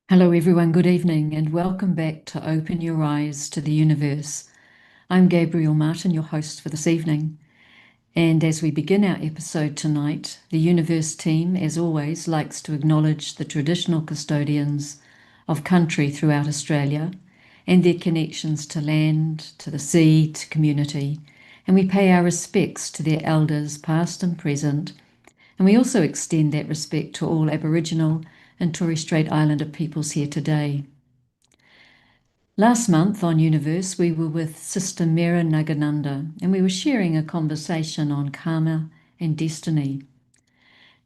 Hello, everyone. Good evening, and welcome back to Open Your Eyes to the Universe. I'm Gabrielle Martin, your host for this evening. And as we begin our episode tonight, the Universe team, as always, likes to acknowledge the traditional custodians of country throughout Australia and their connections to land, to the sea, to community. And we pay our respects to their elders, past and present, and we also extend that respect to all Aboriginal and Torres Strait Islander peoples here today. Last month on Youniverse, we were with Sister Mira Nagananda, and we were sharing a conversation on karma and destiny.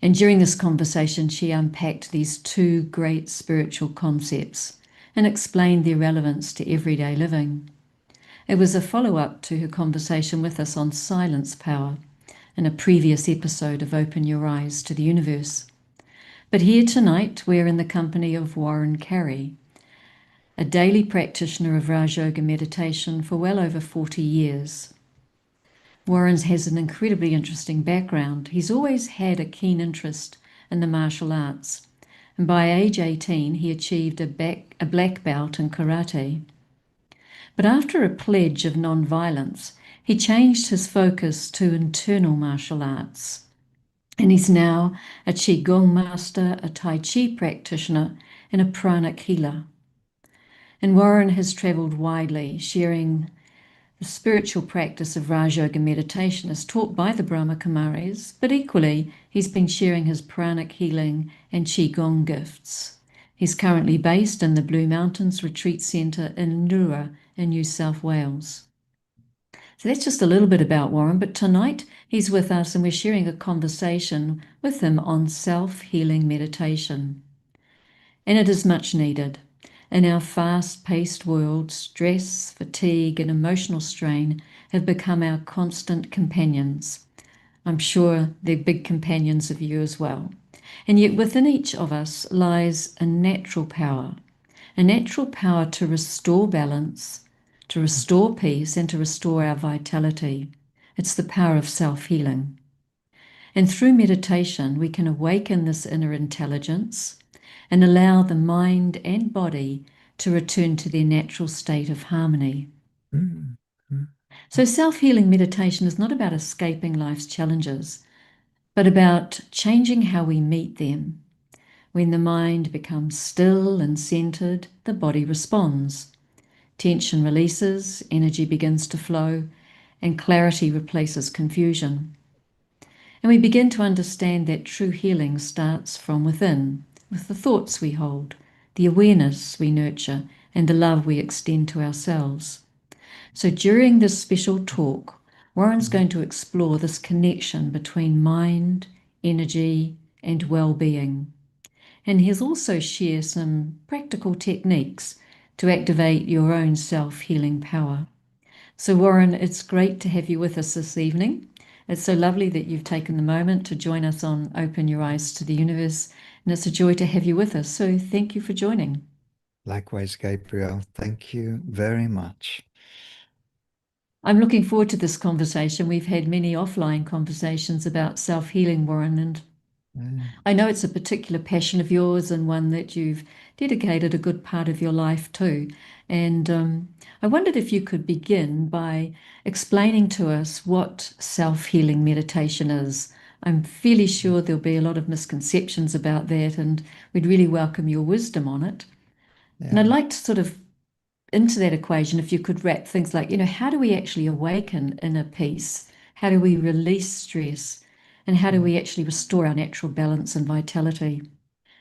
And during this conversation, she unpacked these two great spiritual concepts and explained their relevance to everyday living. It was a follow-up to her conversation with us on silence power in a previous episode of Open Your Eyes to the Universe. But here tonight, we're in the company of Warren Carey, a daily practitioner of Raj Yoga meditation for well over 40 years. Warren has an incredibly interesting background. He's always had a keen interest in the martial arts, and by age 18 he achieved a black belt in karate. But after a pledge of non-violence, he changed his focus to internal martial arts. And he's now a Qigong master, a Tai Chi practitioner, and a pranic healer. And Warren has travelled widely, sharing the spiritual practice of Raj Yoga meditation as taught by the Brahma Kumaris, but equally, he's been sharing his pranic healing and Qigong gifts. He's currently based in the Blue Mountains Retreat Centre in Nura in New South Wales. So that's just a little bit about Warren, but tonight he's with us and we're sharing a conversation with him on self-healing meditation. And it is much needed. In our fast-paced world, stress, fatigue, and emotional strain have become our constant companions. I'm sure they're big companions of you as well. And yet within each of us lies a natural power to restore balance, to restore peace, and to restore our vitality. It's the power of self-healing. And through meditation, we can awaken this inner intelligence and allow the mind and body to return to their natural state of harmony. Mm, mm, So, self healing meditation is not about escaping life's challenges, but about changing how we meet them. When the mind becomes still and centered, the body responds. Tension releases, energy begins to flow, and clarity replaces confusion. And we begin to understand that true healing starts from within, with the thoughts we hold, the awareness we nurture, and the love we extend to ourselves. So during this special talk, Warren's mm. going to explore this connection between mind, energy, and well-being. And he'll also share some practical techniques to activate your own self-healing power. So, Warren, it's great to have you with us this evening. It's so lovely that you've taken the moment to join us on Open Your Eyes to the Universe, and it's a joy to have you with us. So, thank you for joining. Likewise, Gabrielle, thank you very much. I'm looking forward to this conversation. We've had many offline conversations about self-healing, Warren, and Mm, I know it's a particular passion of yours and one that you've dedicated a good part of your life to. And I wondered if you could begin by explaining to us what self-healing meditation is. I'm fairly sure there'll be a lot of misconceptions about that, and we'd really welcome your wisdom on it. And I'd yeah. like to sort of into that equation, if you could wrap things like, how do we actually awaken inner peace? How do we release stress? And how do Mm, we actually restore our natural balance and vitality?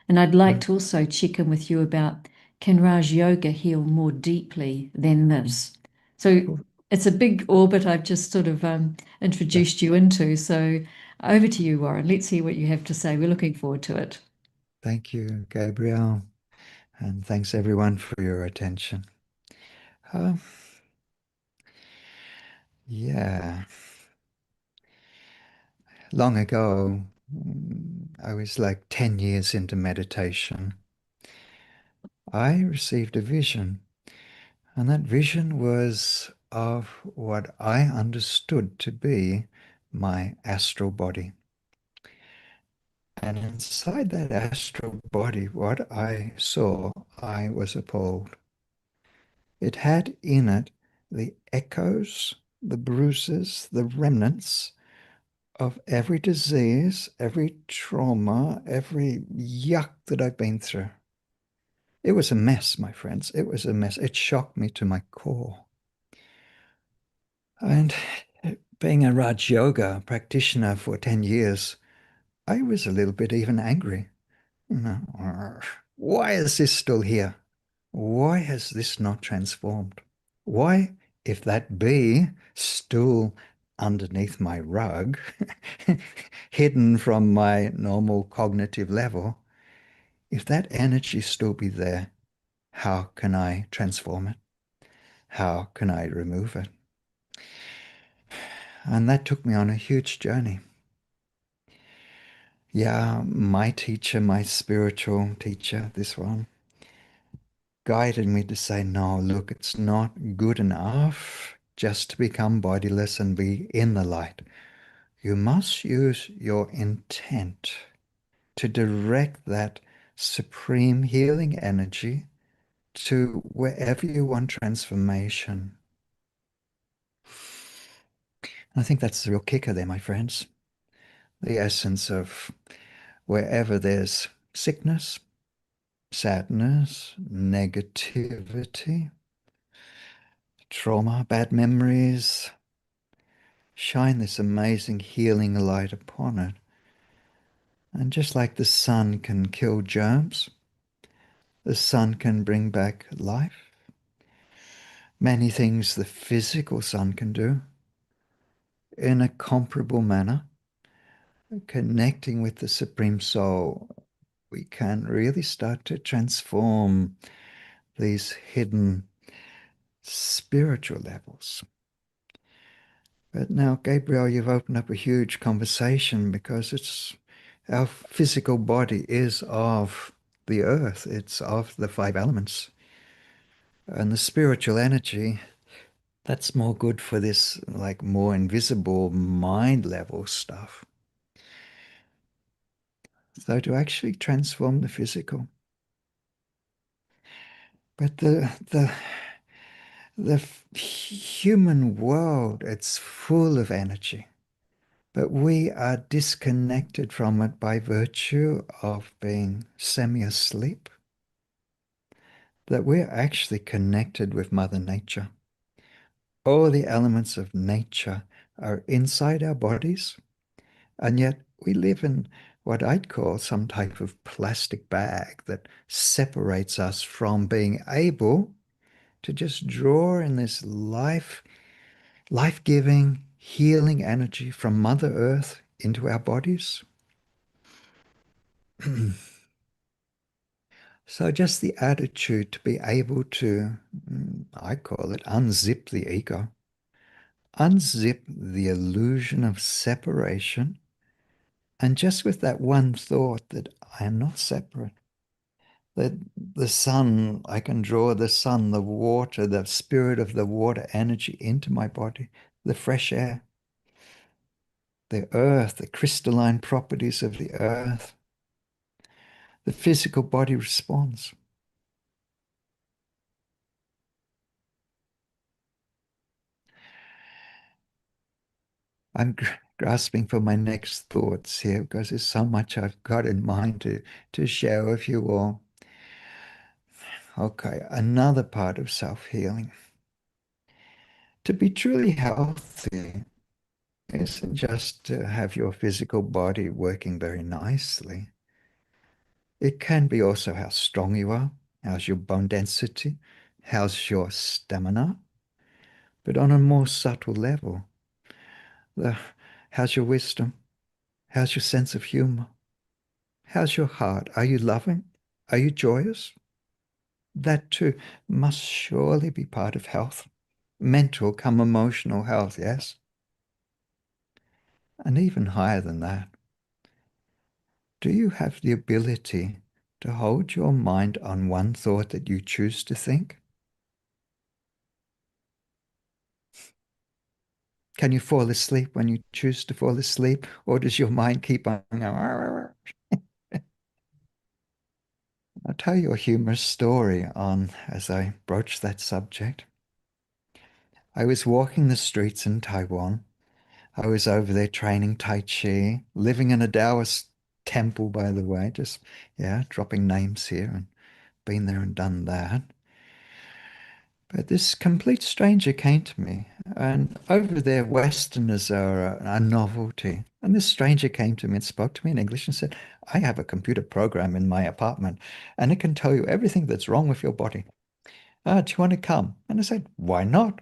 And I'd like mm, to also check in with you about, can Raj Yoga heal more deeply than mm. this? So Cool. it's a big orbit I've just sort of Th- introduced you into. So over to you, Warren. Let's hear what you have to say. We're looking forward to it. Thank you, Gabrielle, and thanks everyone for your attention. Uh, yeah, long ago, I was like 10 years into meditation. I received a vision, and that vision was of what I understood to be my astral body. And inside that astral body, what I saw, I was appalled. It had in it the echoes, the bruises, the remnants of every disease, every trauma, every yuck that I've been through. It was a mess, my friends. It was a mess. It shocked me to my core. And being a Raj Yoga practitioner for 10 years, I was a little bit even angry. You know, why is this still here? Why has this not transformed? Why, if that be still underneath my rug, hidden from my normal cognitive level, if that energy still be there, how can I transform it? How can I remove it? And that took me on a huge journey. Yeah, my teacher, my spiritual teacher, this one, guided me to say, no, look, it's not good enough just to become bodiless and be in the light. You must use your intent to direct that supreme healing energy to wherever you want transformation. I think that's the real kicker there, my friends. The essence of wherever there's sickness, sadness, negativity, trauma, bad memories, shine this amazing healing light upon it. And just like the sun can kill germs, the sun can bring back life. Many things the physical sun can do in a comparable manner. Connecting with the Supreme Soul, we can really start to transform these hidden spiritual levels. But now, Gabrielle, you've opened up a huge conversation because it's our physical body is of the earth, it's of the five elements. And the spiritual energy, that's more good for this, like, more invisible mind level stuff. So to actually transform the physical. But the human world, it's full of energy. But we are disconnected from it by virtue of being semi-asleep, that we're actually connected with Mother Nature. All the elements of nature are inside our bodies, and yet we live in what I'd call some type of plastic bag that separates us from being able to just draw in this life-giving, healing energy from Mother Earth into our bodies. So just the attitude to be able to, I call it, unzip the ego, unzip the illusion of separation, and just with that one thought that I am not separate, that the sun, I can draw the sun, the water, the spirit of the water energy into my body, the fresh air, the earth, the crystalline properties of the earth. The physical body responds. I'm grasping for my next thoughts here because there's so much I've got in mind to share with you all. Okay, another part of self-healing. To be truly healthy isn't just to have your physical body working very nicely. It can be also how strong you are, how's your bone density, how's your stamina, but on a more subtle level. The, how's your wisdom? How's your sense of humor? How's your heart? Are you loving? Are you joyous? That too must surely be part of health. Mental come emotional health, yes? And even higher than that. Do you have the ability to hold your mind on one thought that you choose to think? Can you fall asleep when you choose to fall asleep? Or does your mind keep on? tell you a humorous story on as I broach that subject. I was walking the streets in Taiwan. I was over there training Tai Chi, living in a Taoist temple, by the way, just, yeah, dropping names here and been there and done that. But this complete stranger came to me, and over there, Westerners are a novelty. And this stranger came to me and spoke to me in English and said, I have a computer program in my apartment, and it can tell you everything that's wrong with your body. Do you want to come? And I said, why not?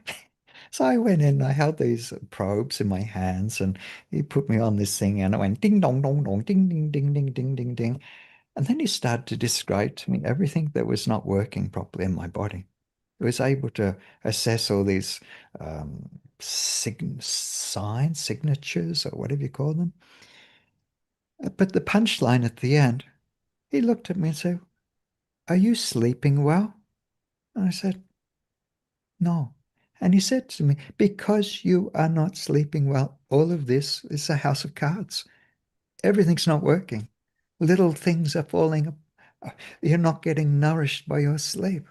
So I went in, I held these probes in my hands, and he put me on this thing, and it went ding dong dong dong, ding ding ding ding ding ding ding. And then he started to describe to me everything that was not working properly in my body. He was able to assess all these signs, signatures, or whatever you call them. But the punchline at the end, he looked at me and said, are you sleeping well? And I said, no. And he said to me, because you are not sleeping well, all of this is a house of cards. Everything's not working. Little things are falling. You're not getting nourished by your sleep.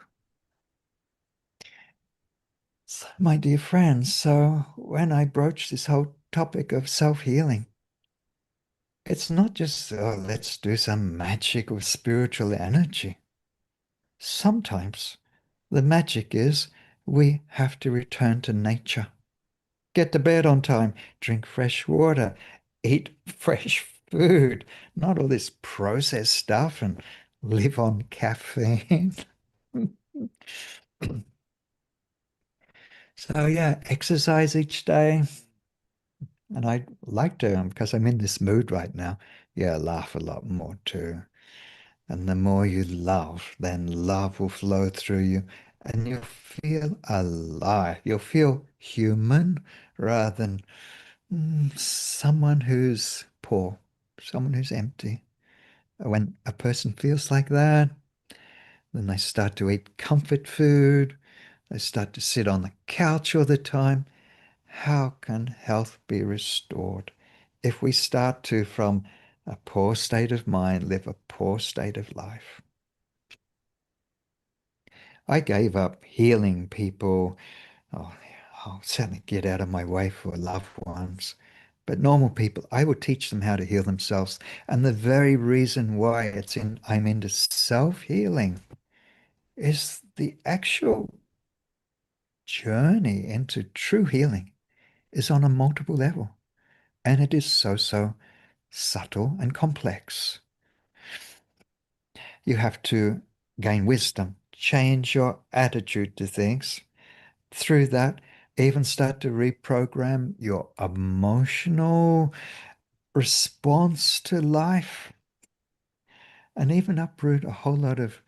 So, my dear friends, so when I broach this whole topic of self-healing, it's not just, oh, let's do some magic or spiritual energy. Sometimes the magic is we have to return to nature. Get to bed on time, drink fresh water, eat fresh food, not all this processed stuff and live on caffeine. So yeah, exercise each day. And I'd like to, because I'm in this mood right now, yeah, laugh a lot more too. And the more you love, then love will flow through you and you'll feel alive. You'll feel human rather than someone who's poor, someone who's empty. When a person feels like that, then they start to eat comfort food. They start to sit on the couch all the time. How can health be restored if we start to, from a poor state of mind, live a poor state of life? I gave up healing people. Oh, I'll certainly get out of my way for loved ones. But normal people, I will teach them how to heal themselves. And the very reason why I'm into self-healing is the actual journey into true healing is on a multiple level. And it is so subtle and complex. You have to gain wisdom, change your attitude to things. Through that, even start to reprogram your emotional response to life, and even uproot a whole lot of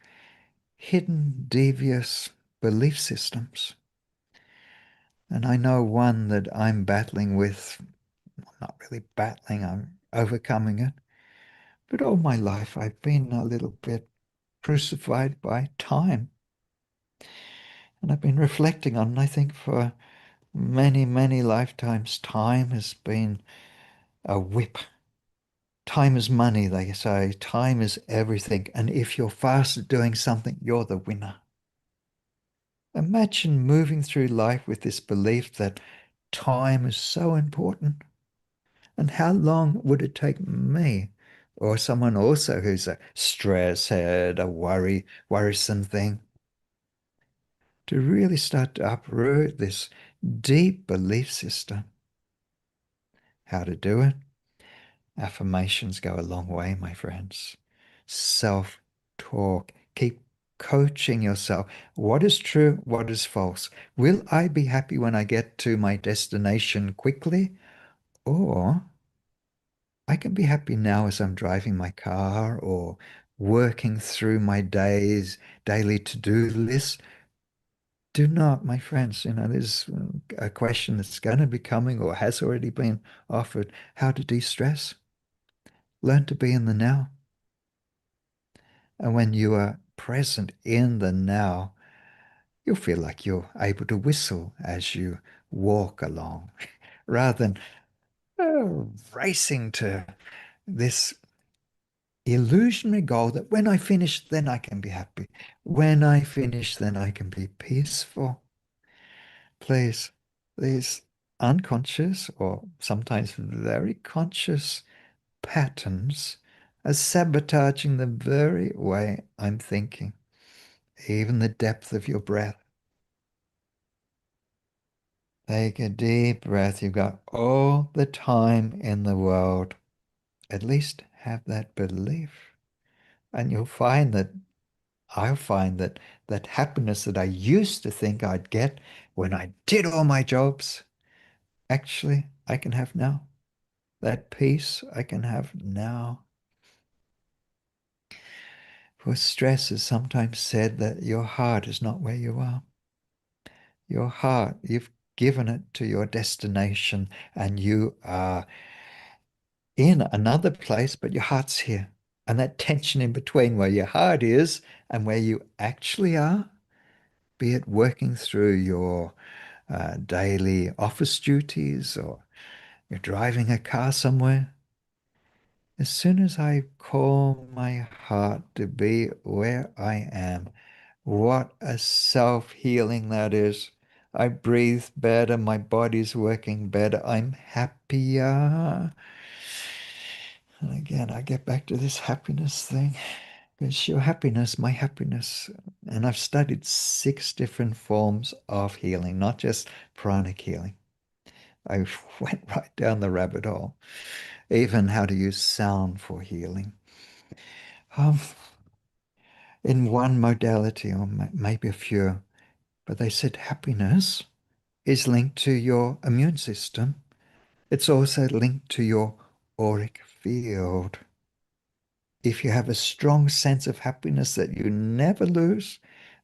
hidden, devious belief systems. And I know one that I'm battling with, not really battling, I'm overcoming it. But all my life, I've been a little bit crucified by time. And I've been reflecting on, I think for many lifetimes, time has been a whip. Time is money, they say. Time is everything. And if you're fast at doing something, you're the winner. Imagine moving through life with this belief that time is so important. And how long would it take me or someone also who's a stress head, a worrisome thing, to really start to uproot this deep belief system? How to do it? Affirmations go a long way, my friends. Self-talk. Keep coaching yourself. What is true? What is false? Will I be happy when I get to my destination quickly? Or I can be happy now as I'm driving my car or working through my daily to-do list. Do not, my friends, there's a question that's going to be coming or has already been offered, how to de-stress. Learn to be in the now. And when you are present in the now, you'll feel like you're able to whistle as you walk along rather than racing to this illusionary goal that when I finish, then I can be happy. When I finish, then I can be peaceful. Please, these unconscious or sometimes very conscious patterns are sabotaging the very way I'm thinking, even the depth of your breath. Take a deep breath. You've got all the time in the world. At least have that belief. And you'll find that I'll find that that happiness that I used to think I'd get when I did all my jobs, actually, I can have now. That peace I can have now. For stress is sometimes said that your heart is not where you are. Your heart, you've given it to your destination and you are in another place, but your heart's here. And that tension in between where your heart is and where you actually are, be it working through your daily office duties or you're driving a car somewhere. As soon as I call my heart to be where I am, what a self-healing that is. I breathe better, my body's working better, I'm happier. And again, I get back to this happiness thing. It's your happiness, my happiness. And I've studied 6 different forms of healing, not just pranic healing. I went right down the rabbit hole. Even how to use sound for healing. Um, in one modality, or maybe a few, but they said happiness is linked to your immune system. It's also linked to your auric field. If you have a strong sense of happiness that you never lose,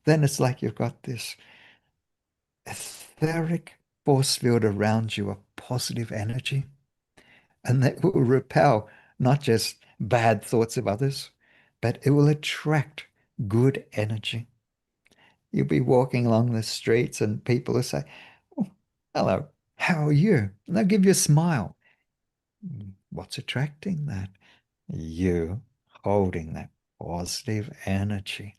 then it's like you've got this etheric force field around you of positive energy, and that will repel not just bad thoughts of others, but it will attract good energy. You'll be walking along the streets and people will say, "Oh, hello, how are you?" And they'll give you a smile. What's attracting that? You holding that positive energy.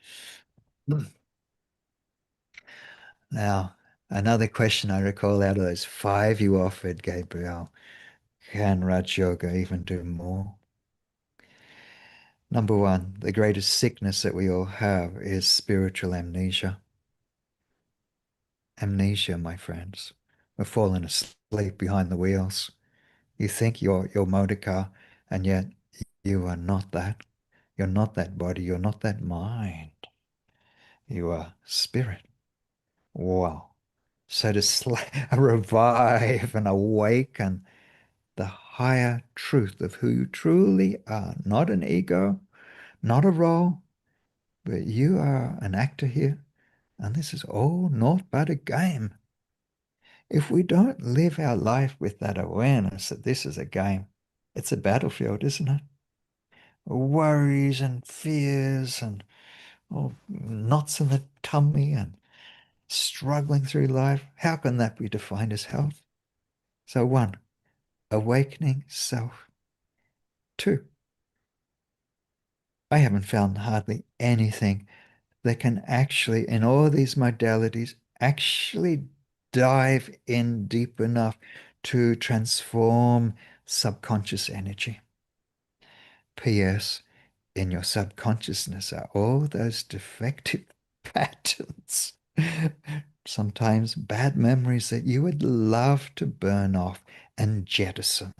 Now, another question I recall out of those 5 you offered, Gabrielle, can Raj Yoga even do more? Number 1, the greatest sickness that we all have is spiritual amnesia. Amnesia, my friends. We're falling asleep behind the wheels. You think you're your motor car, and yet you are not that. You're not that body. You're not that mind. You are spirit. Wow. So to revive and awaken the higher truth of who you truly are, not an ego, not a role, but you are an actor here, and this is all naught but a game. If we don't live our life with that awareness that this is a game, it's a battlefield, isn't it? Worries and fears and knots in the tummy and struggling through life. How can that be defined as health? So 1, awakening self. 2, I haven't found hardly anything that can actually, in all these modalities, actually dive in deep enough to transform subconscious energy. P.S. In your subconsciousness are all those defective patterns, sometimes bad memories that you would love to burn off and jettison.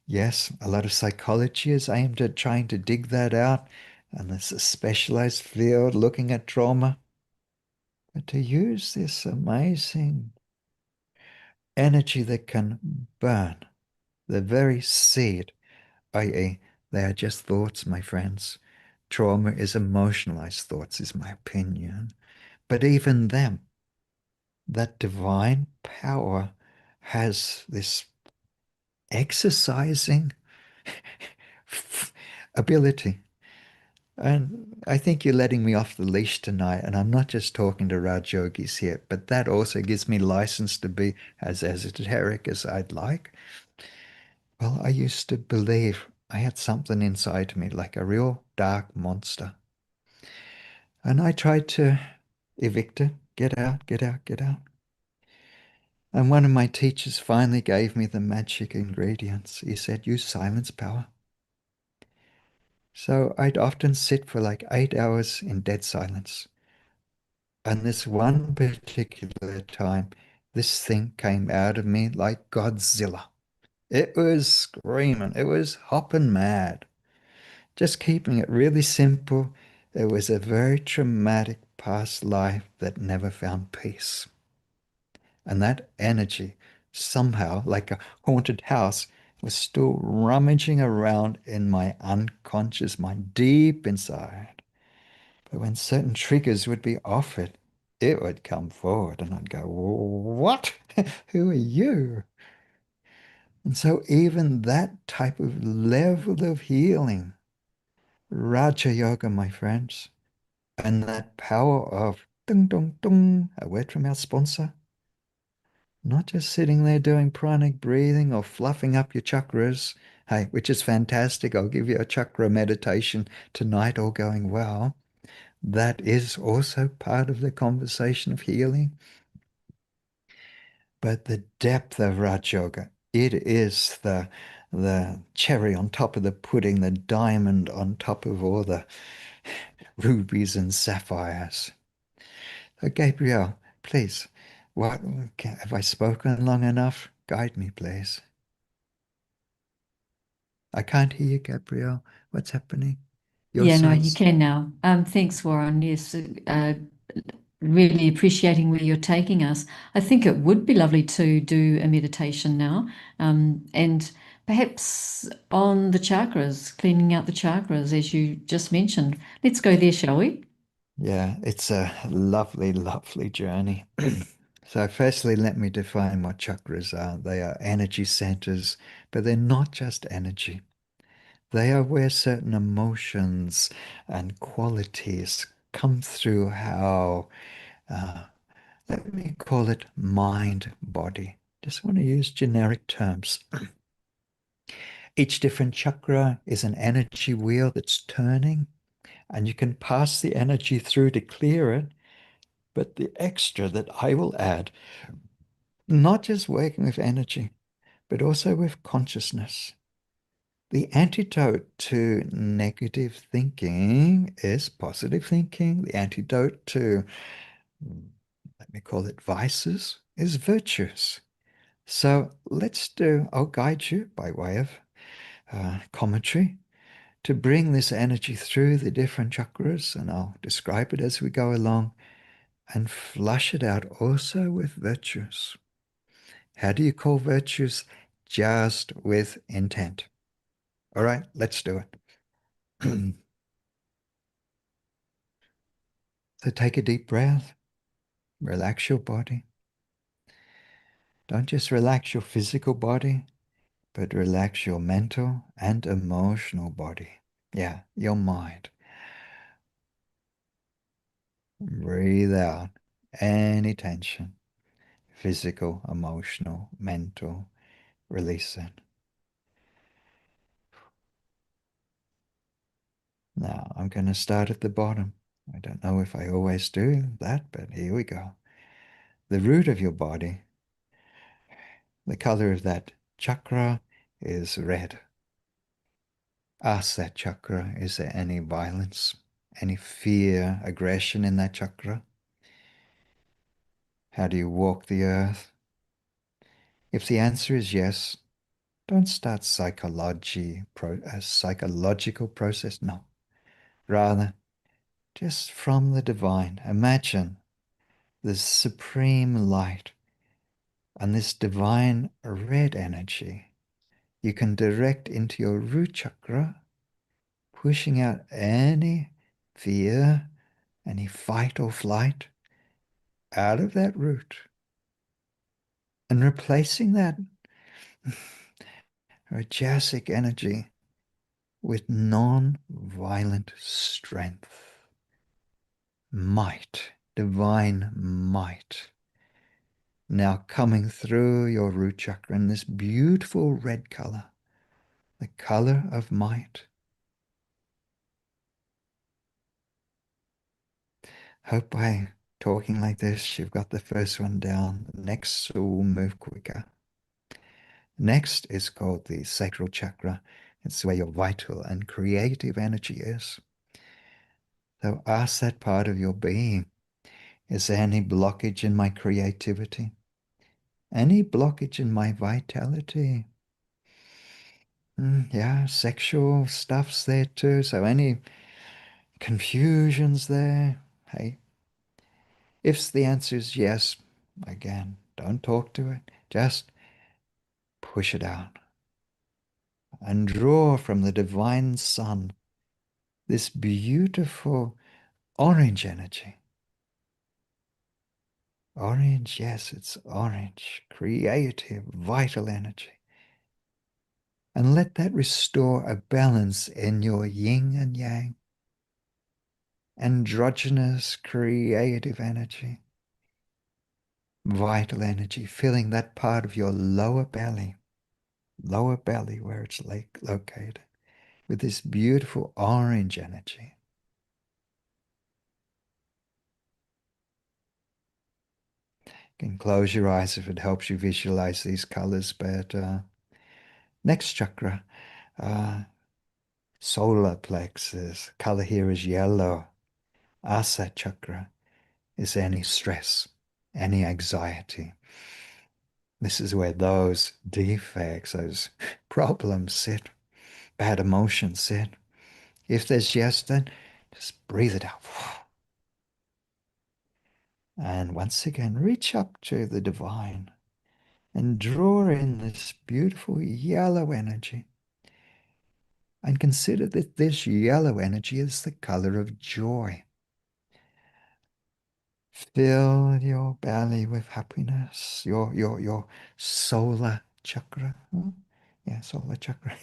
Yes, a lot of psychology is aimed at trying to dig that out, and there's a specialized field looking at trauma. But to use this amazing energy that can burn the very seed, i.e., they are just thoughts, my friends. Trauma is emotionalized thoughts, is my opinion. But even them, that divine power has this exercising ability. And I think you're letting me off the leash tonight. And I'm not just talking to Raj yogis here, but that also gives me license to be as esoteric as I'd like. Well, I used to believe I had something inside me, like a real dark monster. And I tried to evict it, get out, get out, get out. And one of my teachers finally gave me the magic ingredients. He said, use silence power. So I'd often sit for like 8 hours in dead silence. And this one particular time, this thing came out of me like Godzilla. It was screaming, it was hopping mad. Just keeping it really simple, it was a very traumatic past life that never found peace. And that energy, somehow, like a haunted house, was still rummaging around in my unconscious mind, deep inside. But when certain triggers would be offered, it would come forward and I'd go, what? Who are you? And so even that type of level of healing, Raja Yoga, my friends, and that power of dung dung dung, a word from our sponsor, not just sitting there doing pranic breathing or fluffing up your chakras, hey, which is fantastic. I'll give you a chakra meditation tonight, all going well. That is also part of the conversation of healing. But the depth of Raj Yoga, it is the cherry on top of the pudding, the diamond on top of all the rubies and sapphires. So Gabrielle, please, what have I spoken long enough? Guide me, please. I can't hear you, Gabrielle. What's happening? Your Yeah, no, you sides? can now. Thanks, Warren. Yes, really appreciating where you're taking us. I think it would be lovely to do a meditation now, and perhaps on the chakras, cleaning out the chakras, as you just mentioned. Let's go there, shall we? Yeah, it's a lovely, lovely journey. So, firstly, let me define what chakras are. They are energy centers, but they're not just energy. They are where certain emotions and qualities come through how, uh, let me call it mind body. Just want to use generic terms. Each different chakra is an energy wheel that's turning, and you can pass the energy through to clear it. But the extra that I will add, not just working with energy, but also with consciousness. The antidote to negative thinking is positive thinking. The antidote to, let me call it vices, is virtues. So I'll guide you by way of commentary to bring this energy through the different chakras, and I'll describe it as we go along and flush it out also with virtues. How do you call virtues? Just with intent. All right, let's do it. So take a deep breath, relax your body. Don't just relax your physical body, but relax your mental and emotional body. Yeah, your mind. Breathe out any tension, physical, emotional, mental. Release it. Now I'm going to start at the bottom. I don't know if I always do that, but here we go. The root of your body, the color of that chakra is red. Ask that chakra, is there any violence, any fear, aggression in that chakra? How do you walk the earth? If the answer is yes, don't start a psychological process. No. Rather, just from the divine, imagine this supreme light and this divine red energy you can direct into your root chakra, pushing out any fear, any fight or flight out of that root and replacing that rajasic energy with non-violent strength, might, divine might. Now coming through your root chakra in this beautiful red color, the color of might. Hope by talking like this, you've got the first one down. The next will move quicker. Next is called the sacral chakra. It's where your vital and creative energy is. So ask that part of your being, is there any blockage in my creativity? Any blockage in my vitality? Yeah, sexual stuff's there too. So any confusions there? Hey, if the answer is yes, again, don't talk to it. Just push it out and draw from the divine sun this beautiful orange energy. Orange, yes, it's orange, creative, vital energy. And let that restore a balance in your yin and yang, androgynous, creative energy, vital energy, filling that part of your lower belly where it's located, with this beautiful orange energy. You can close your eyes if it helps you visualize these colors, but next chakra, uh, solar plexus, color here is yellow. Asa chakra, is there any stress, any anxiety? This is where those defects, those problems sit, bad emotions sit. If there's yes, then just breathe it out. And once again, reach up to the divine and draw in this beautiful yellow energy. And consider that this yellow energy is the color of joy. Fill your belly with happiness, your solar chakra. Yeah, solar chakra.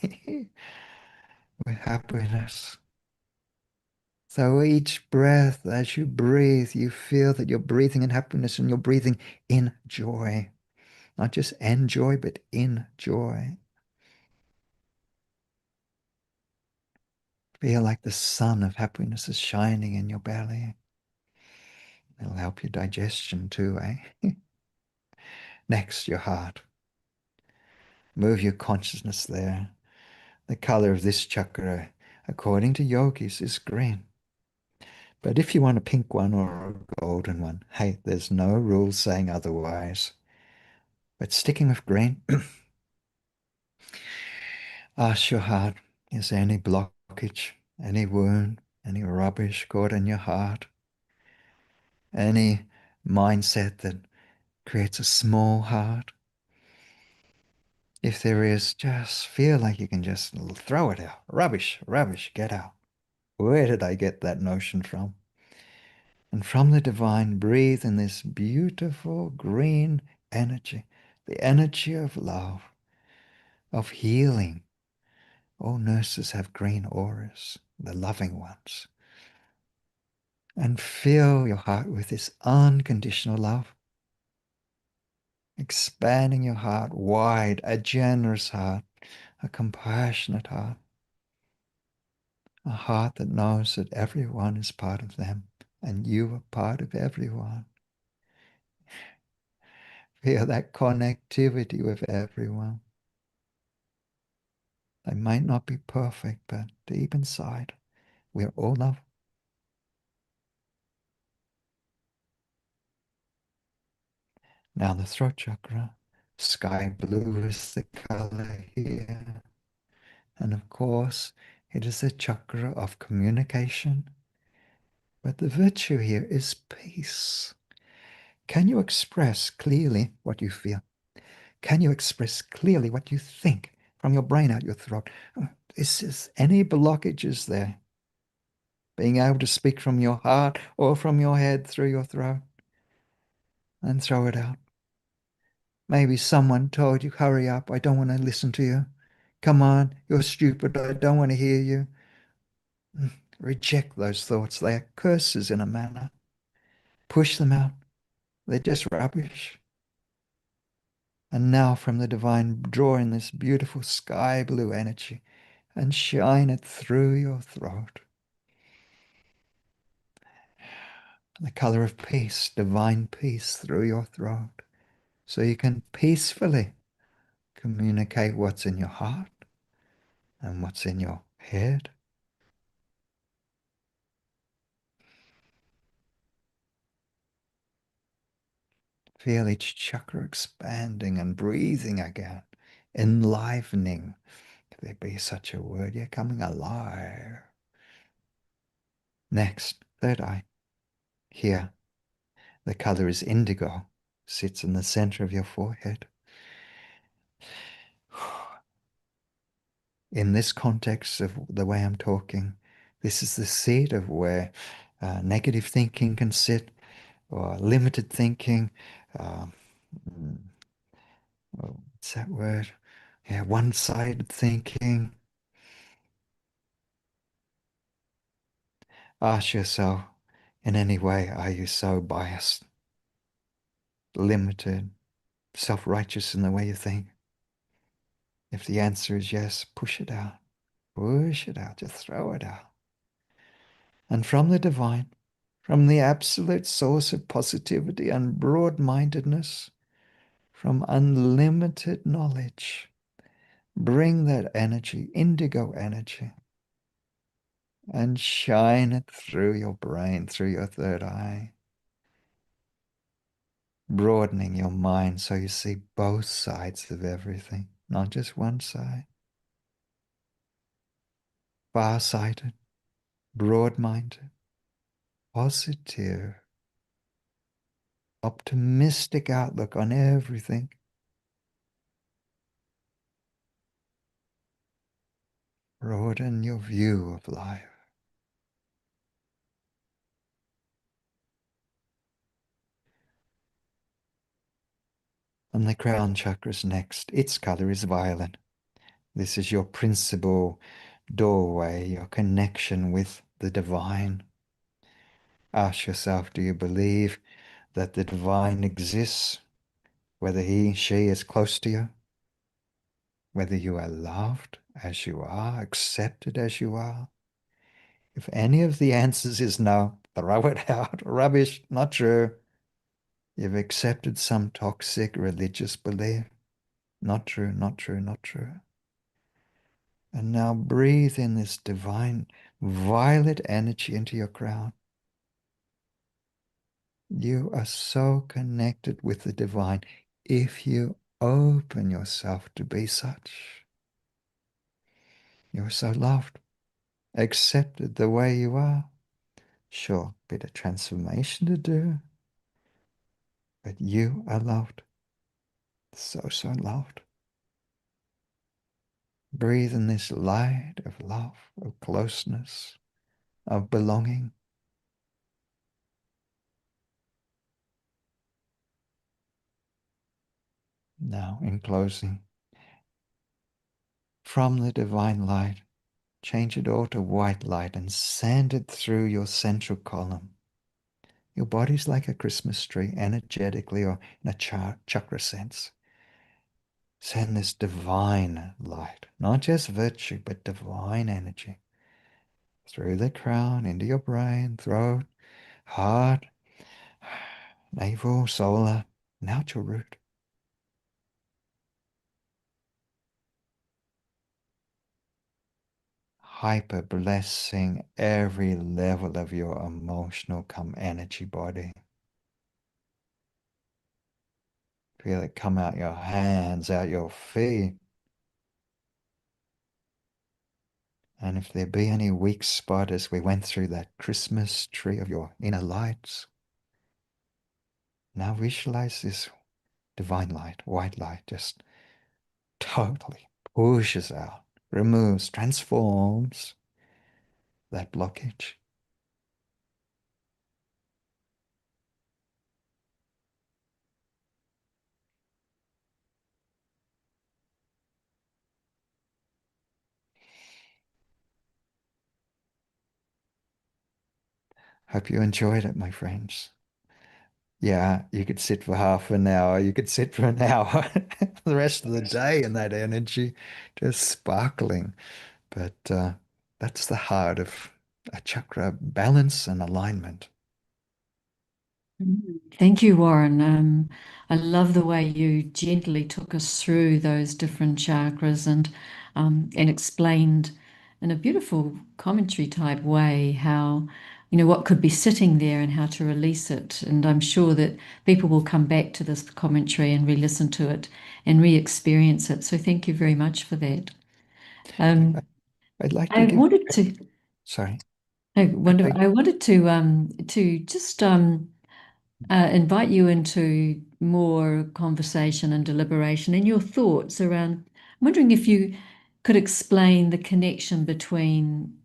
With happiness. So each breath, as you breathe, you feel that you're breathing in happiness and you're breathing in joy. Not just enjoy, but in joy. Feel like the sun of happiness is shining in your belly. It'll help your digestion too, eh? Next, your heart. Move your consciousness there. The color of this chakra, according to yogis, is green. But if you want a pink one or a golden one, hey, there's no rules saying otherwise. But sticking with green, ask your heart, is there any blockage, any wound, any rubbish caught in your heart? Any mindset that creates a small heart? If there is, just feel like you can just throw it out. Rubbish, rubbish, get out. Where did I get that notion from? And from the divine, breathe in this beautiful green energy, the energy of love, of healing. All nurses have green auras, the loving ones. And fill your heart with this unconditional love, expanding your heart wide, a generous heart, a compassionate heart, a heart that knows that everyone is part of them and you are part of everyone. Feel that connectivity with everyone. They might not be perfect, but deep inside, we're all love. Now the throat chakra, sky blue is the color here. And of course, it is a chakra of communication. But the virtue here is peace. Can you express clearly what you feel? Can you express clearly what you think from your brain out your throat? Is any blockages there? Being able to speak from your heart or from your head through your throat and throw it out. Maybe someone told you, hurry up, I don't want to listen to you. Come on, you're stupid, I don't want to hear you. Reject those thoughts. They are curses in a manner. Push them out. They're just rubbish. And now from the divine, draw in this beautiful sky blue energy. and shine it through your throat. The color of peace, divine peace through your throat, so you can peacefully communicate what's in your heart and what's in your head. Feel each chakra expanding and breathing again, enlivening. If there be such a word, you're coming alive. Next, third eye. Here, the color is indigo, sits in the center of your forehead. In this context of the way I'm talking, this is the seat of where negative thinking can sit, or limited thinking. Uh, what's that word? Yeah, one-sided thinking. Ask yourself, in any way, are you so biased, limited, self-righteous in the way you think? If the answer is yes, push it out. Push it out. Just throw it out. And from the divine, from the absolute source of positivity and broad-mindedness, from unlimited knowledge, bring that energy, indigo energy, and shine it through your brain, through your third eye, broadening your mind so you see both sides of everything, not just one side. Far-sighted, broad-minded, positive, optimistic outlook on everything. Broaden your view of life. And the crown chakra's next. Its color is violet. This is your principal doorway, your connection with the divine. Ask yourself, do you believe that the divine exists, whether he, she is close to you, whether you are loved as you are, accepted as you are? If any of the answers is no, throw it out. Rubbish, not true. You've accepted some toxic religious belief. Not true, not true, not true. And now breathe in this divine violet energy into your crown. You are so connected with the divine if you open yourself to be such. You're so loved, accepted the way you are. Sure, bit of transformation to do, but you are loved. So, so loved. Breathe in this light of love, of closeness, of belonging. Now, in closing, from the divine light, change it all to white light and send it through your central column. Your body's like a Christmas tree, energetically or in a chakra sense. Send this divine light, not just virtue, but divine energy, through the crown, into your brain, throat, heart, navel, solar, and out your root. Hyper blessing every level of your emotional come energy body. Feel it come out your hands, out your feet. And if there be any weak spot as we went through that Christmas tree of your inner lights, now visualize this divine light, white light, just totally pushes out, removes, transforms that blockage. Hope you enjoyed it, my friends. Yeah, you could sit for half an hour, you could sit for an hour, the rest of the day in that energy, just sparkling. But that's the heart of a chakra, balance and alignment. Thank you, Warren. I love the way you gently took us through those different chakras and explained in a beautiful commentary type way how, what could be sitting there and how to release it. And I'm sure that people will come back to this commentary and re-listen to it and re-experience it. So thank you very much for that. I- Um, I'd like to I give, wanted to. sorry, I'd like, I wanted to just invite you into more conversation and deliberation and your thoughts around. I'm wondering if you could explain the connection between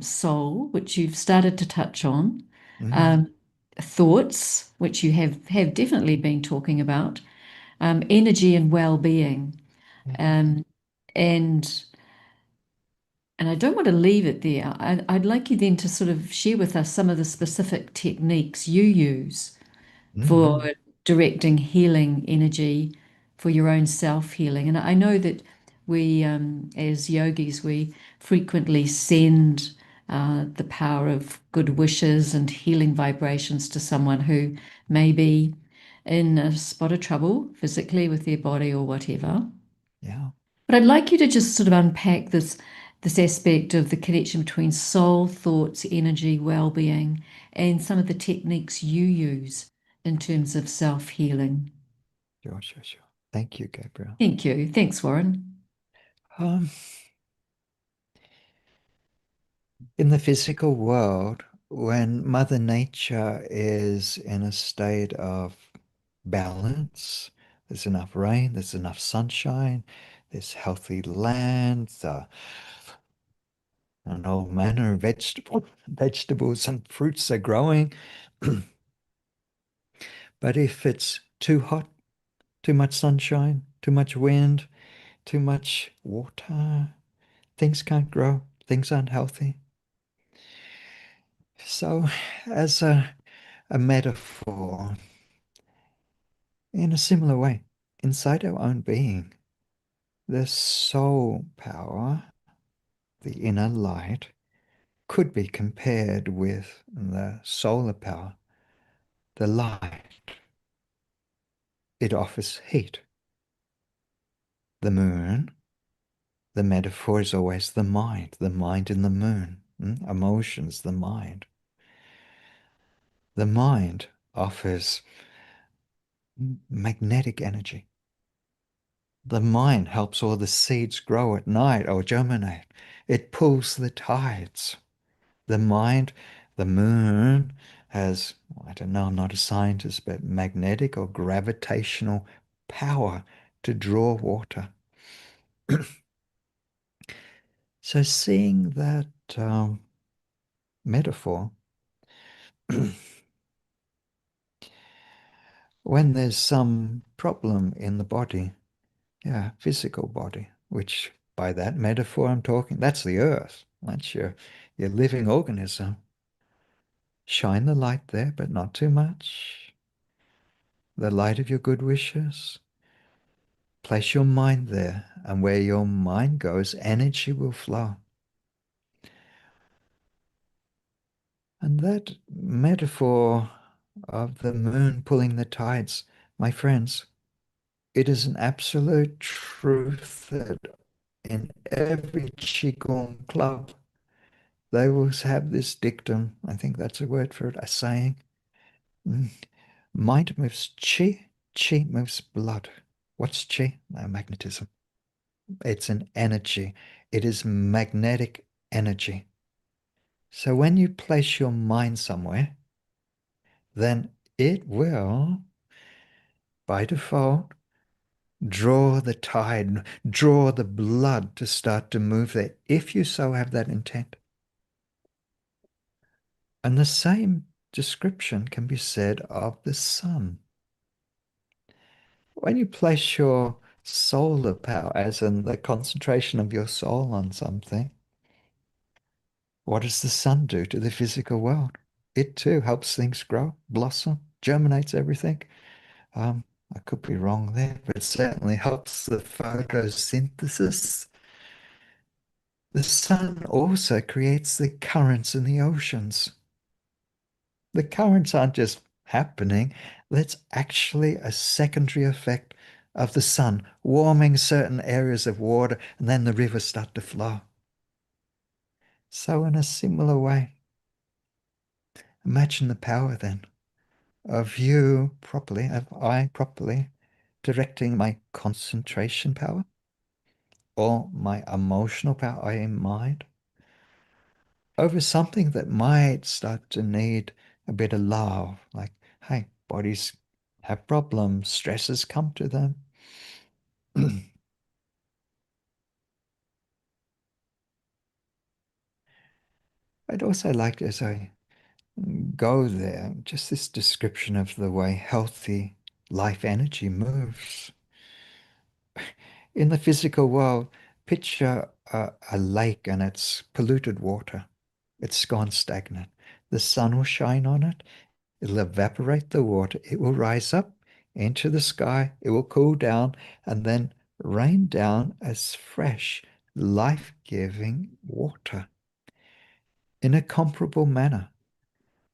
soul, which you've started to touch on, mm, um, thoughts, which you have definitely been talking about, energy and well-being, yeah, um, and and I don't want to leave it there. I'd like you then to sort of share with us some of the specific techniques you use for mm, directing healing energy for your own self-healing. And I know that we, as yogis, we frequently send the power of good wishes and healing vibrations to someone who may be in a spot of trouble physically with their body or whatever. yeah, But I'd like you to just sort of unpack this aspect of the connection between soul, thoughts, energy, well-being, and some of the techniques you use in terms of self-healing. sure, sure, sure. Thank you, Gabrielle. Thank you. Thanks, Warren. Um, in the physical world, when Mother Nature is in a state of balance, there's enough rain, there's enough sunshine, there's healthy land, and all manner of vegetables and fruits are growing. But if it's too hot, too much sunshine, too much wind, too much water, things can't grow, things aren't healthy. So, as a metaphor, in a similar way, inside our own being, the soul power, the inner light, could be compared with the solar power, the light. It offers heat. The moon, the metaphor is always the mind in the moon, emotions, the mind. The mind offers magnetic energy. The mind helps all the seeds grow at night or germinate. It pulls the tides. The mind, the moon, has, I don't know, I'm not a scientist, but magnetic or gravitational power to draw water. So seeing that metaphor, when there's some problem in the body, yeah, physical body, which by that metaphor I'm talking, that's the earth. That's your living organism. Shine the light there, but not too much. The light of your good wishes. Place your mind there, and where your mind goes, energy will flow. And that metaphor of the moon pulling the tides, my friends, it is an absolute truth that in every Qigong club, they will have this dictum. I think that's a word for it, a saying. Mm, Mind moves chi, chi moves blood. What's chi? Magnetism. It's an energy. It is magnetic energy. So when you place your mind somewhere, then it will, by default, draw the tide, draw the blood to start to move there, if you so have that intent. And the same description can be said of the sun. When you place your solar power, as in the concentration of your soul on something, what does the sun do to the physical world? It too helps things grow, blossom, germinates everything. Um, I could be wrong there, but it certainly helps the photosynthesis. The sun also creates the currents in the oceans. The currents aren't just happening, that's actually a secondary effect of the sun warming certain areas of water, and then the rivers start to flow. So, in a similar way, imagine the power then of you properly, of I properly directing my concentration power or my emotional power, I in mind, over something that might start to need a bit of love. Like, hey, bodies have problems, stresses come to them. I'd also like, as I go there, just this description of the way healthy life energy moves. In the physical world, picture a lake and it's polluted water. It's gone stagnant. The sun will shine on it. It'll evaporate the water. It will rise up into the sky. It will cool down and then rain down as fresh, life-giving water in a comparable manner.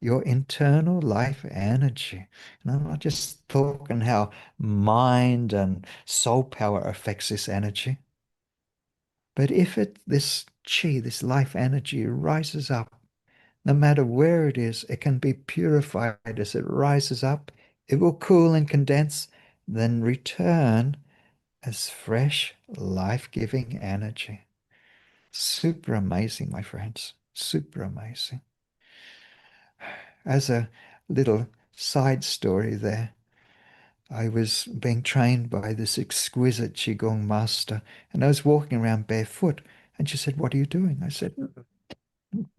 Your internal life energy. And I'm not just talking how mind and soul power affects this energy, but if this chi, this life energy rises up, no matter where it is, it can be purified as it rises up. It will cool and condense, then return as fresh, life-giving energy. Super amazing, my friends. Super amazing. As a little side story there, I was being trained by this exquisite Qigong master, and I was walking around barefoot. And she said, "What are you doing?" I said,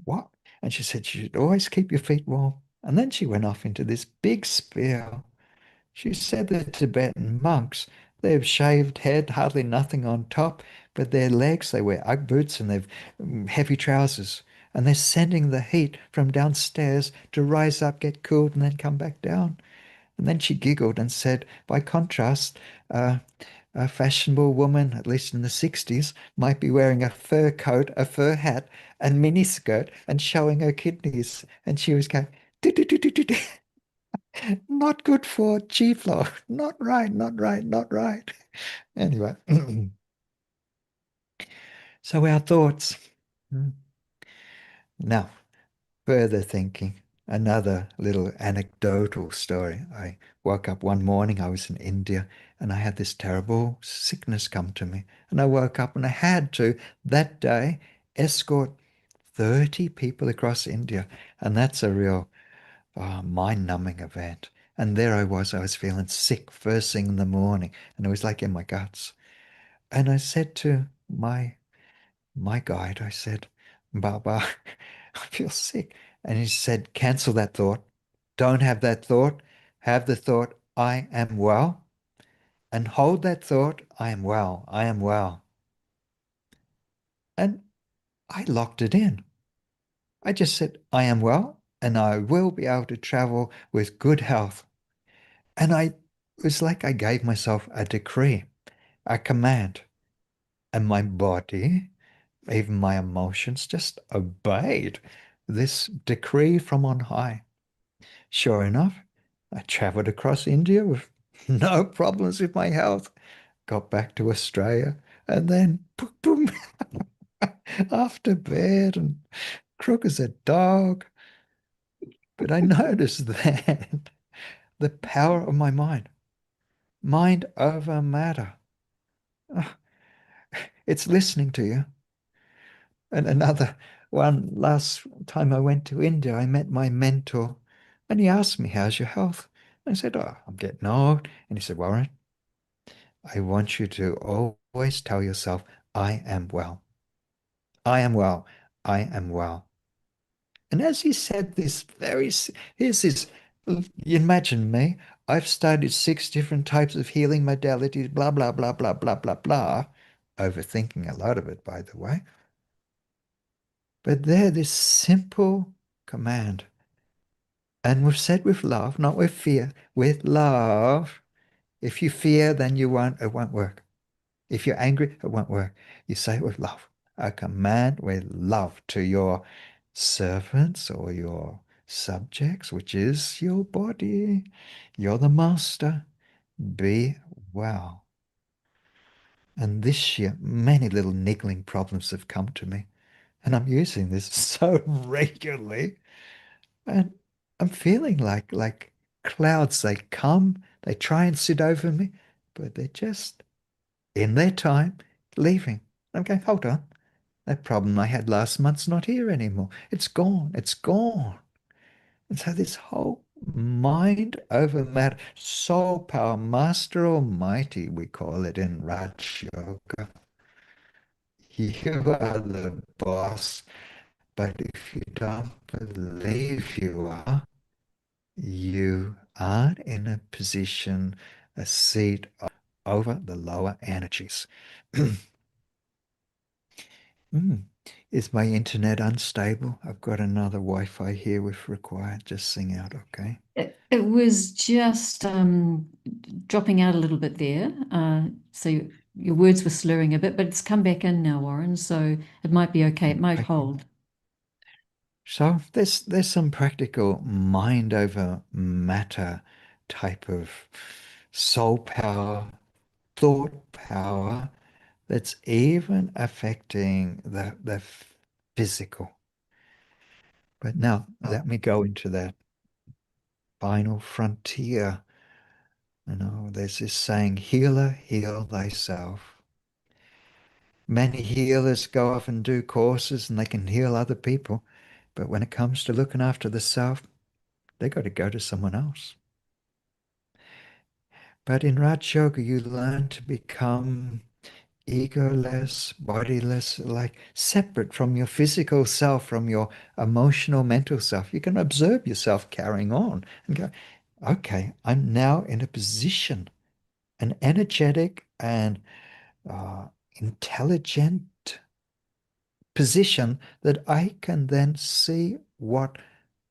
"What?" And she said, "You should always keep your feet warm." And then she went off into this big spiel. She said the Tibetan monks, they have shaved head, hardly nothing on top, but their legs, they wear Ugg boots and they've heavy trousers. And they're sending the heat from downstairs to rise up, get cooled, and then come back down. And then she giggled and said, by contrast, a fashionable woman, at least in the 60s, might be wearing a fur coat, a fur hat, and miniskirt and showing her kidneys. And she was going, "Do, do, do, do, do, do." Not good for G flow. Not right, not right, not right. Anyway, so our thoughts. Now, further thinking. Another little anecdotal story. I woke up one morning, I was in India, and I had this terrible sickness come to me. And I woke up and I had to, that day, escort 30 people across India. And that's a real mind-numbing event. And there I was feeling sick first thing in the morning, and it was like in my guts. And I said to my guide, I said, "Baba, I feel sick." And he said, "Cancel that thought. Don't have that thought. Have the thought, I am well. And hold that thought, I am well. I am well." And I locked it in. I just said, I am well, and I will be able to travel with good health. And it was like I gave myself a decree, a command, and my body, even my emotions, just obeyed this decree from on high. Sure enough, I traveled across India with no problems with my health, got back to Australia, and then boom, boom, after bed and crook as a dog. But I noticed that the power of my mind over matter. Ah, it's listening to you. And another one, last time I went to India, I met my mentor and he asked me, "How's your health?" I said, "Oh, I'm getting old." And he said, "Warren, I want you to always tell yourself, I am well. I am well. I am well." And as he said this here's this, imagine me, I've studied 6 different types of healing modalities, blah, blah, blah, blah, blah, blah, blah. Overthinking a lot of it, by the way. But there, this simple command, and we've said with love, not with fear, with love. If you fear, then it won't work. If you're angry, it won't work. You say it with love. a command with love to your servants or your subjects, which is your body. You're the master. Be well. And this year, many little niggling problems have come to me. And I'm using this so regularly. And I'm feeling like clouds, they come, they try and sit over me, but they're just in their time leaving. I'm going, hold on. That problem I had last month's not here anymore. It's gone. It's gone. And so this whole mind over matter, soul power, master almighty, we call it in Raj Yoga. You are the boss, but if you don't believe you are, you aren't in a position, a seat over the lower energies. Mm. Is my internet unstable? I've got another Wi-Fi here if required. Just sing out, okay? It was just dropping out a little bit there. So your words were slurring a bit, but it's come back in now, Warren. So it might be okay. It might Okay. hold. So there's some practical mind over matter type of soul power, thought power that's even affecting the physical. But now let me go into that final frontier. There's this saying, healer, heal thyself. Many healers go off and do courses and they can heal other people. But when it comes to looking after the self, they got to go to someone else. But in Raj Yoga, you learn to become egoless, bodiless, like separate from your physical self, from your emotional, mental self. You can observe yourself carrying on and go, okay, I'm now in a position, an energetic and uh, intelligent position that I can then see what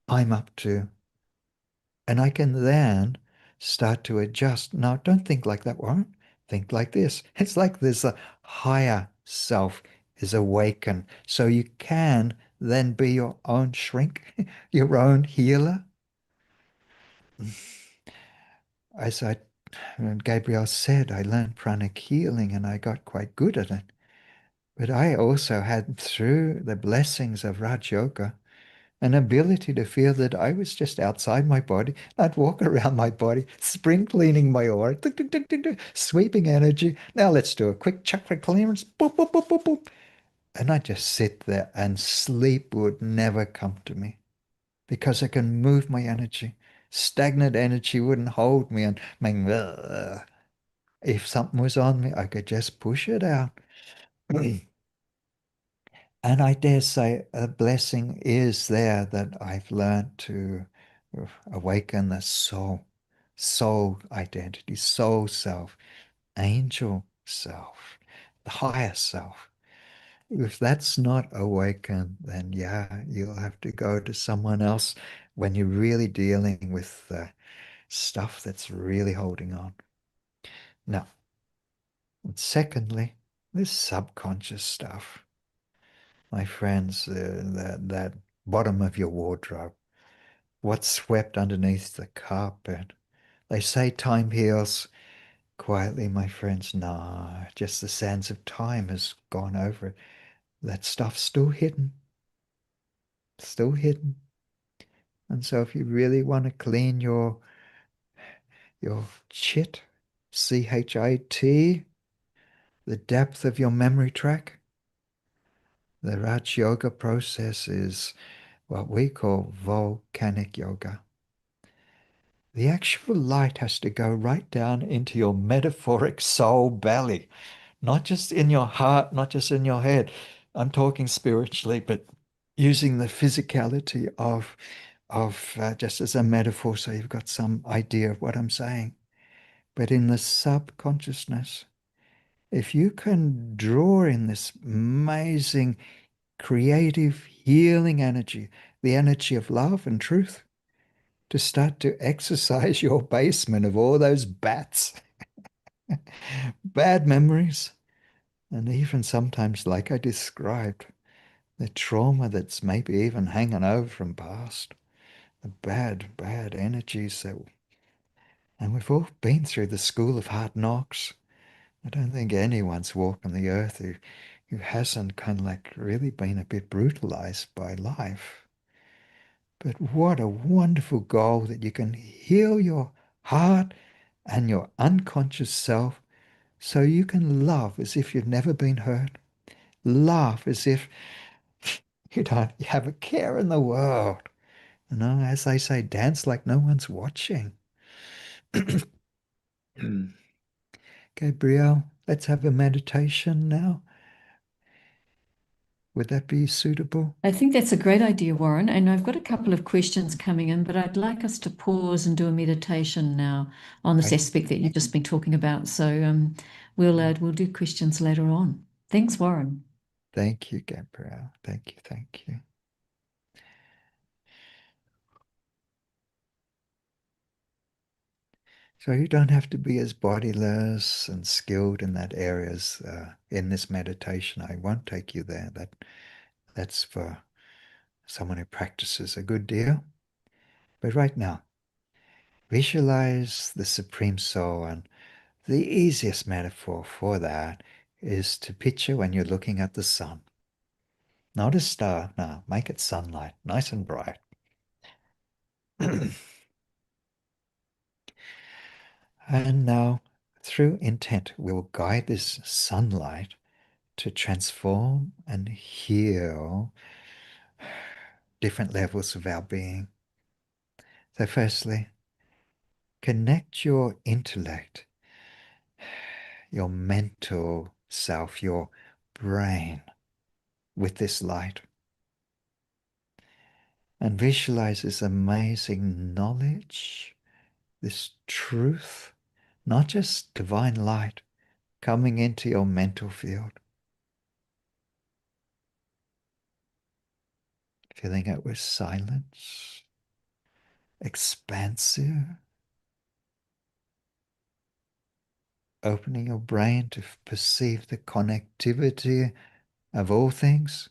I'm up to. And I can then start to adjust. Now, don't think like that, Warren. Think like this. It's like there's a higher self is awakened. So you can then be your own shrink, your own healer. As Gabrielle said, I learned pranic healing and I got quite good at it. But I also had, through the blessings of Raj Yoga, an ability to feel that I was just outside my body. I'd walk around my body, spring cleaning my aura, tick, tick, tick, tick, tick, sweeping energy. Now let's do a quick chakra clearance. Boop, boop, boop, boop, boop. And I'd just sit there and sleep would never come to me because I can move my energy. Stagnant energy wouldn't hold me and make, "Ugh." If something was on me, I could just push it out. And I dare say a blessing is there that I've learned to awaken the soul identity, soul self, angel self, the higher self. If that's not awakened, then yeah, you'll have to go to someone else when you're really dealing with the stuff that's really holding on. Now, secondly, this subconscious stuff. My friends, that bottom of your wardrobe, what's swept underneath the carpet. They say time heals. Quietly, my friends, nah, just the sands of time has gone over it. That stuff's still hidden, still hidden. And so if you really want to clean your chit, CHIT, the depth of your memory track, the Raj Yoga process is what we call volcanic yoga. The actual light has to go right down into your metaphoric soul belly, not just in your heart, not just in your head. I'm talking spiritually, but using the physicality of just as a metaphor, so you've got some idea of what I'm saying. But in the subconsciousness, if you can draw in this amazing creative healing energy, the energy of love and truth, to start to exercise your basement of all those bats, bad memories, And even sometimes, like I described, the trauma that's maybe even hanging over from past, the bad, bad energies that, and we've all been through the school of hard knocks. I don't think anyone's walking the earth who hasn't kind of like really been a bit brutalized by life. But what a wonderful goal that you can heal your heart and your unconscious self so you can love as if you've never been hurt. Laugh as if you don't have a care in the world. You know, as they say, dance like no one's watching. Gabrielle, let's have a meditation now. Would that be suitable? I think that's a great idea, Warren. And I've got a couple of questions coming in, but I'd like us to pause and do a meditation now on this I aspect that you've just been talking about. So we'll do questions later on. Thanks, Warren. thank you, Gabrielle. Thank you, thank you. So you don't have to be as bodiless and skilled in that area as in this meditation. I won't take you there. That's for someone who practices a good deal. But right now, visualize the Supreme Soul, and the easiest metaphor for that is to picture when you're looking at the sun. Not a star, no, make it sunlight, nice and bright. And now, through intent, we'll guide this sunlight to transform and heal different levels of our being. So, firstly, connect your intellect, your mental self, your brain with this light, and visualize this amazing knowledge, this truth, not just divine light coming into your mental field, filling it with silence, expansive, opening your brain to perceive the connectivity of all things.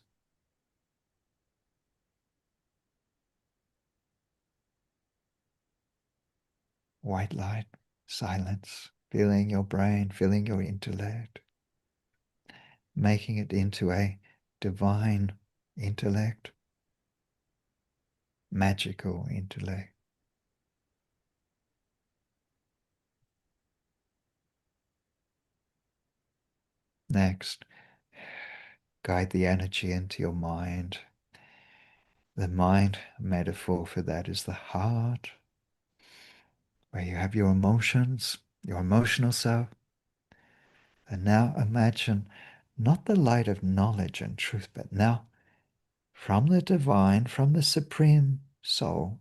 White light, silence, filling your brain, filling your intellect, making it into a divine intellect, magical intellect. Next, guide the energy into your mind. The mind metaphor for that is the heart, where you have your emotions, your emotional self. And now imagine not the light of knowledge and truth, but now from the divine, from the supreme soul,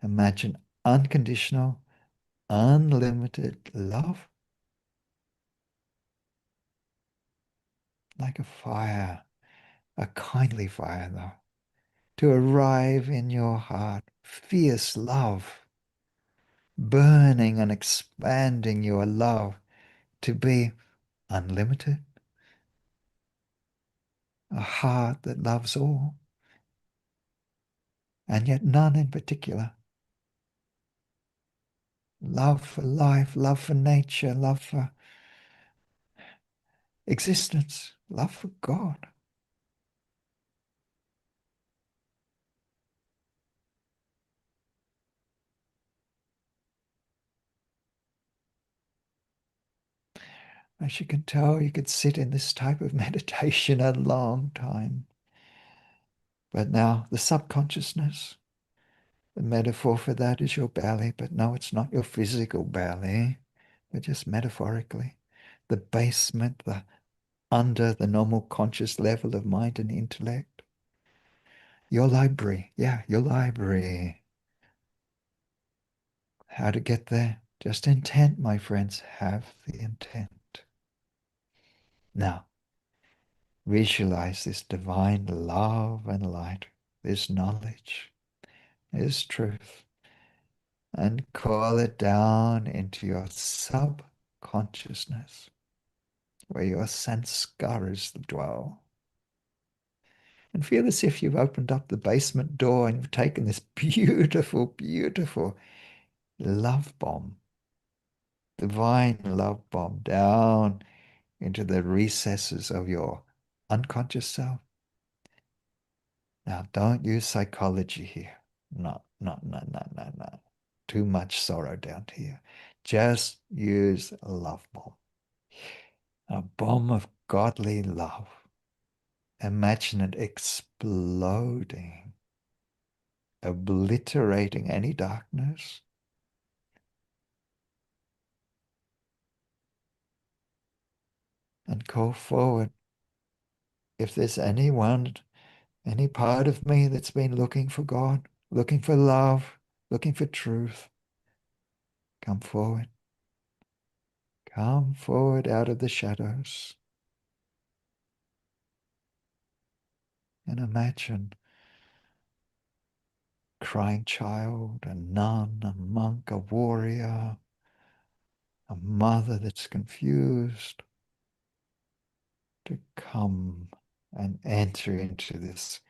imagine unconditional, unlimited love, like a fire, a kindly fire though, to arrive in your heart, fierce love, burning and expanding your love to be unlimited, a heart that loves all, and yet none in particular. Love for life, love for nature, love for existence, love for God. As you can tell, you could sit in this type of meditation a long time. But now, the subconsciousness, the metaphor for that is your belly, but no, it's not your physical belly, but just metaphorically. The basement, the under the normal conscious level of mind and intellect. Your library, yeah, your library. How to get there? Just intent, my friends. Have the intent. Now, visualize this divine love and light, this knowledge, this truth, and call it down into your subconsciousness. where your sanskaras dwell. And feel as if you've opened up the basement door and you've taken this beautiful, beautiful love bomb, divine love bomb down into the recesses of your unconscious self. Now, don't use psychology here. No, no, no, no, no, no. Too much sorrow down here. Just use a love bomb. A bomb of godly love. Imagine it exploding, obliterating any darkness. And call forward. If there's anyone, any part of me that's been looking for God, looking for love, looking for truth, come forward. Come forward out of the shadows and imagine a crying child, a nun, a monk, a warrior, a mother that's confused to come and enter into this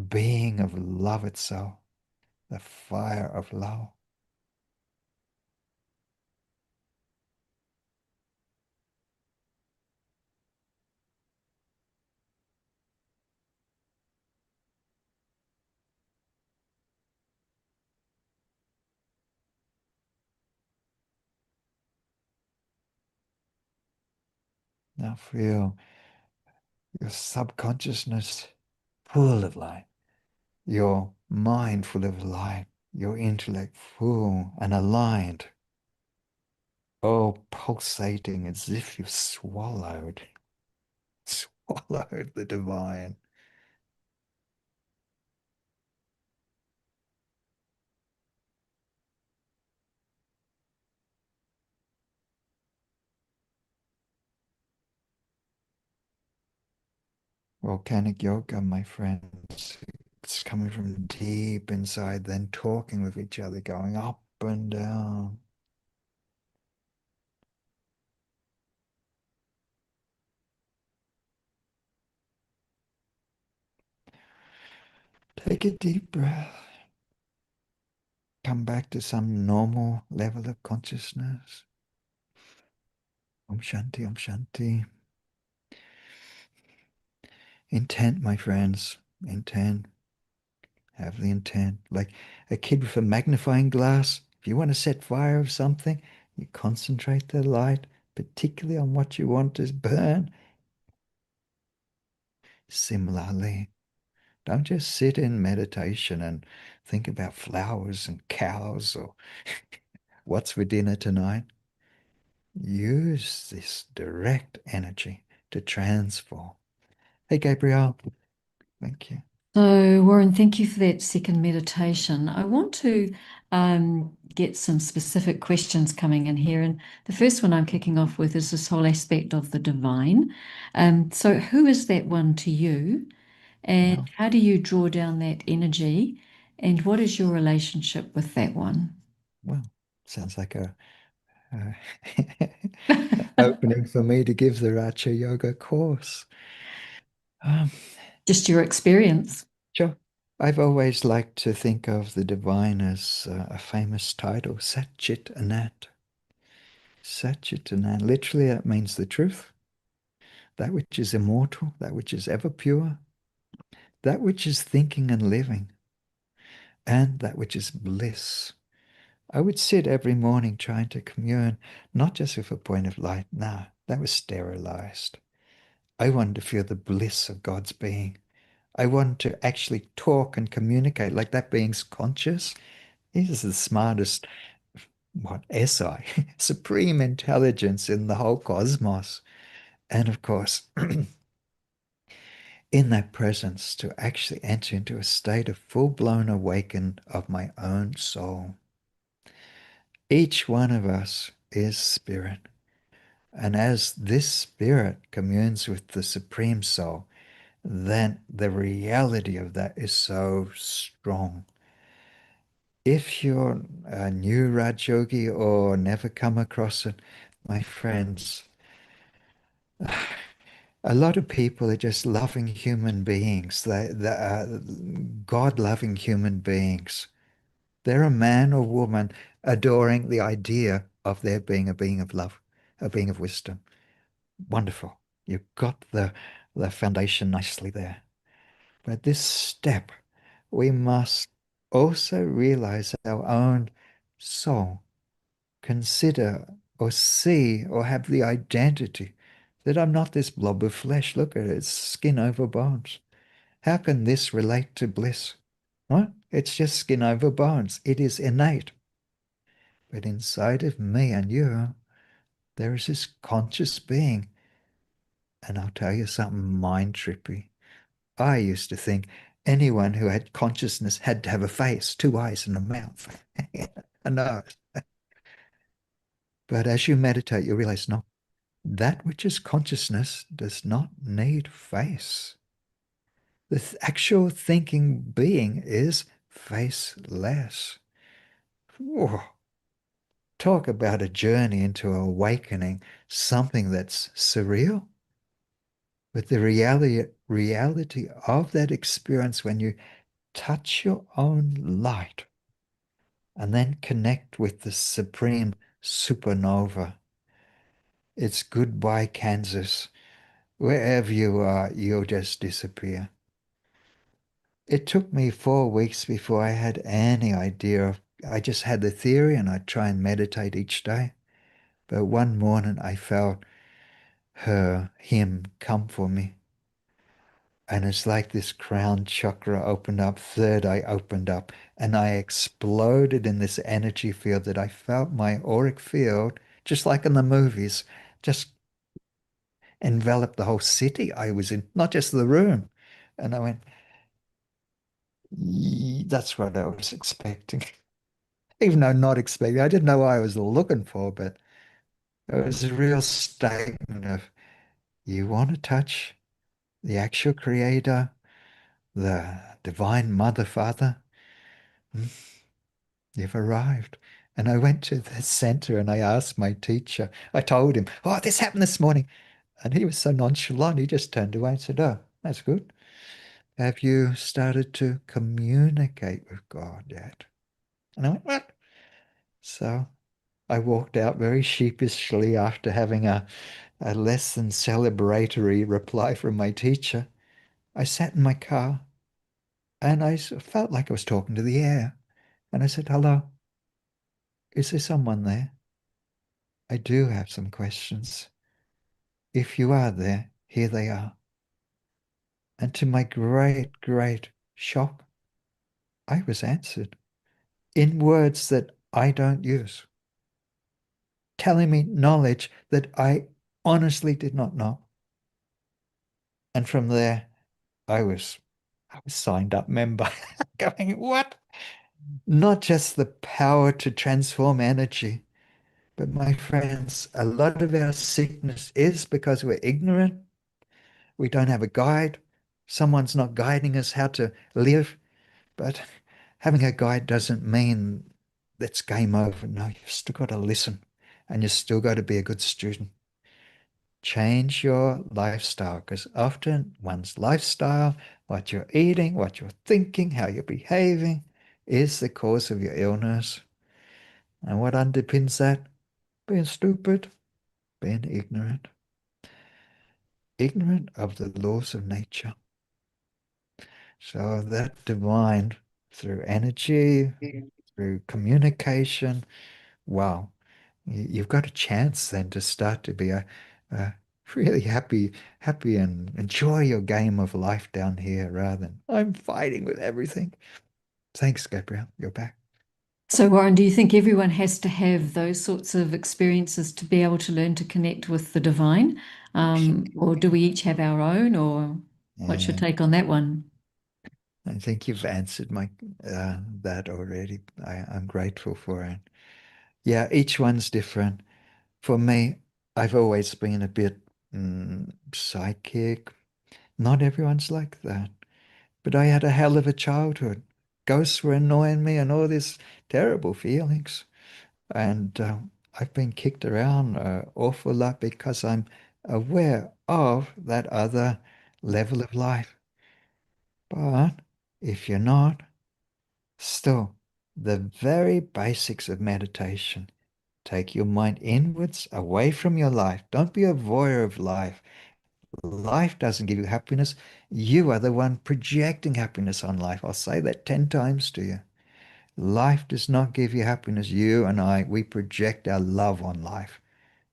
being of love itself, the fire of love. Now feel your subconsciousness full of light, your mind full of light, your intellect full and aligned, oh, pulsating as if you swallowed, swallowed the divine. Volcanic yoga, my friends, it's coming from deep inside, then talking with each other, going up and down. Take a deep breath. Come back to some normal level of consciousness. Om Shanti, Om Shanti. Intent, my friends, intent. Have the intent. Like a kid with a magnifying glass. If you want to set fire of something, you concentrate the light, particularly on what you want to burn. Similarly, don't just sit in meditation and think about flowers and cows or what's for dinner tonight. Use this direct energy to transform. Hey, Gabrielle, thank you. So, Warren, thank you for that second meditation. I want to get some specific questions coming in here. And the first one I'm kicking off with is this whole aspect of the divine. So, who is that one to you? And Well, how do you draw down that energy? And what is your relationship with that one? well, sounds like a opening for me to give the Racha Yoga course. Um, Just your experience. sure. I've always liked to think of the divine as a famous title, Sat Chit Anand. Sat Chit Anand. Literally, that means the truth, that which is immortal, that which is ever pure, that which is thinking and living, and that which is bliss. I would sit every morning trying to commune, not just with a point of light. Nah, that was sterilized. I wanted to feel the bliss of God's being. I wanted to actually talk and communicate like that being's conscious. He's the smartest, what, SI, supreme intelligence in the whole cosmos. And of course, in that presence, to actually enter into a state of full-blown awaken of my own soul. Each one of us is spirit. And as this spirit communes with the Supreme Soul, then the reality of that is so strong. If you're a new Raj Yogi or never come across it, my friends, A lot of people are just loving human beings. They are God-loving human beings. They're a man or woman adoring the idea of there being a being of love, a being of wisdom. Wonderful. You've got the foundation nicely there. But this step, we must also realize our own soul, consider or see or have the identity that I'm not this blob of flesh. Look at it, it's skin over bones. How can this relate to bliss? What? It's just skin over bones. It is innate. But inside of me and you, there is this conscious being. And I'll tell you something mind trippy. I used to think anyone who had consciousness had to have a face, two eyes, and a mouth, a nose. But as you meditate, you realize no, that which is consciousness does not need face. The actual thinking being is faceless. Whoa. Talk about a journey into awakening, something that's surreal. But the reality of that experience when you touch your own light and then connect with the supreme supernova. It's goodbye, Kansas. Wherever you are, you'll just disappear. It took me 4 weeks before I had any idea of, I just had the theory and I'd try and meditate each day. But one morning I felt him come for me. And it's like this crown chakra opened up, third eye opened up, and I exploded in this energy field that I felt my auric field, just like in the movies, just enveloped the whole city I was in, not just the room. And I went, That's what I was expecting." Even though not expecting, I didn't know what I was looking for, but it was a real statement of, you want to touch the actual creator, the divine mother, father. Hmm, you've arrived. And I went to the center and I asked my teacher, I told him, "Oh, this happened this morning." And he was so nonchalant, he just turned away and said, "Oh, that's good. Have you started to communicate with God yet?" And I went, "What?" So I walked out very sheepishly after having a less than celebratory reply from my teacher. I sat in my car and I felt like I was talking to the air. And I said, "Hello, is there someone there? I do have some questions. If you are there, here they are." And to my great, great shock, I was answered in words that I don't use, telling me knowledge that I honestly did not know. And from there, I was signed up member, going, "What?" Not just the power to transform energy, but my friends, a lot of our sickness is because we're ignorant. We don't have a guide. Someone's not guiding us how to live. But having a guide doesn't mean that's game over. No, you've still got to listen and you've still got to be a good student. Change your lifestyle, because often one's lifestyle, what you're eating, what you're thinking, how you're behaving, is the cause of your illness. And what underpins that? Being stupid, being ignorant of the laws of nature. So that divine, through energy, through communication, wow, you've got a chance then to start to be a really happy and enjoy your game of life down here rather than I'm fighting with everything. Thanks, Gabrielle. You're back. So, Warren, do you think everyone has to have those sorts of experiences to be able to learn to connect with the divine? Or do we each have our own? Or what's your Yeah, take on that one? I think you've answered my that already. I'm grateful for it. Yeah, each one's different. For me, I've always been a bit psychic. Not everyone's like that. But I had a hell of a childhood. Ghosts were annoying me and all these terrible feelings. And I've been kicked around an awful lot because I'm aware of that other level of life. But if you're not, still, the very basics of meditation, take your mind inwards, away from your life. Don't be a voyeur of life. Life doesn't give you happiness. You are the one projecting happiness on life. I'll say that 10 times to you. Life does not give you happiness. You and I, we project our love on life.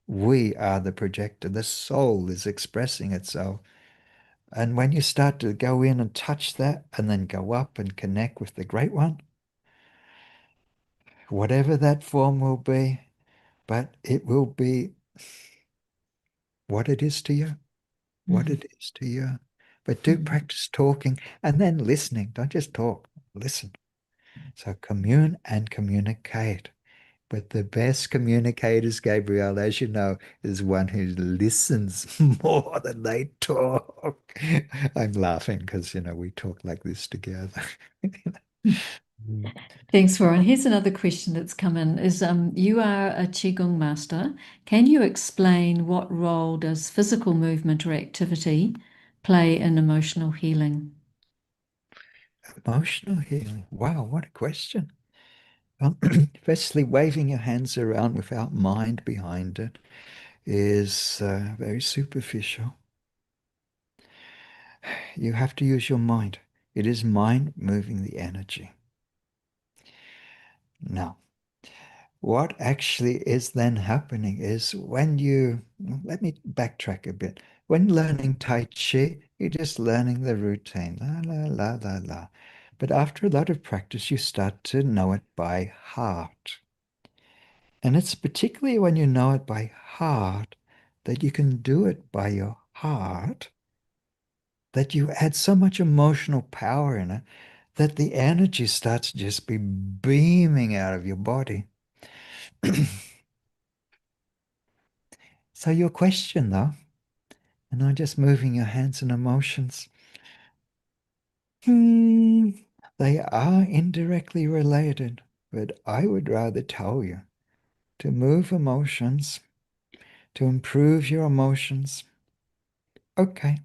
We are the projector. The soul is expressing itself. And when you start to go in and touch that and then go up and connect with the Great One, whatever that form will be, but it will be what it is to you, what Mm. it is to you. But do practice talking and then listening. Don't just talk, listen. So commune and communicate. But the best communicators, Gabrielle, as you know, is one who listens more than they talk. I'm laughing because, we talk like this together. Mm. Thanks, Warren. Here's another question that's come in is you are a Qigong master. Can you explain what role does physical movement or activity play in emotional healing? Emotional healing. Wow, what a question. Well, firstly, waving your hands around without mind behind it is very superficial. You have to use your mind. It is mind moving the energy. Now, what actually is then happening is when let me backtrack a bit. When learning Tai Chi, you're just learning the routine, la, la, la, la, la. But after a lot of practice, you start to know it by heart. And it's particularly when you know it by heart that you can do it by your heart, that you add so much emotional power in it that the energy starts to just be beaming out of your body. So your question though, and not just moving your hands and emotions, hmm, they are indirectly related, but I would rather tell you to move emotions, to improve your emotions. Okay,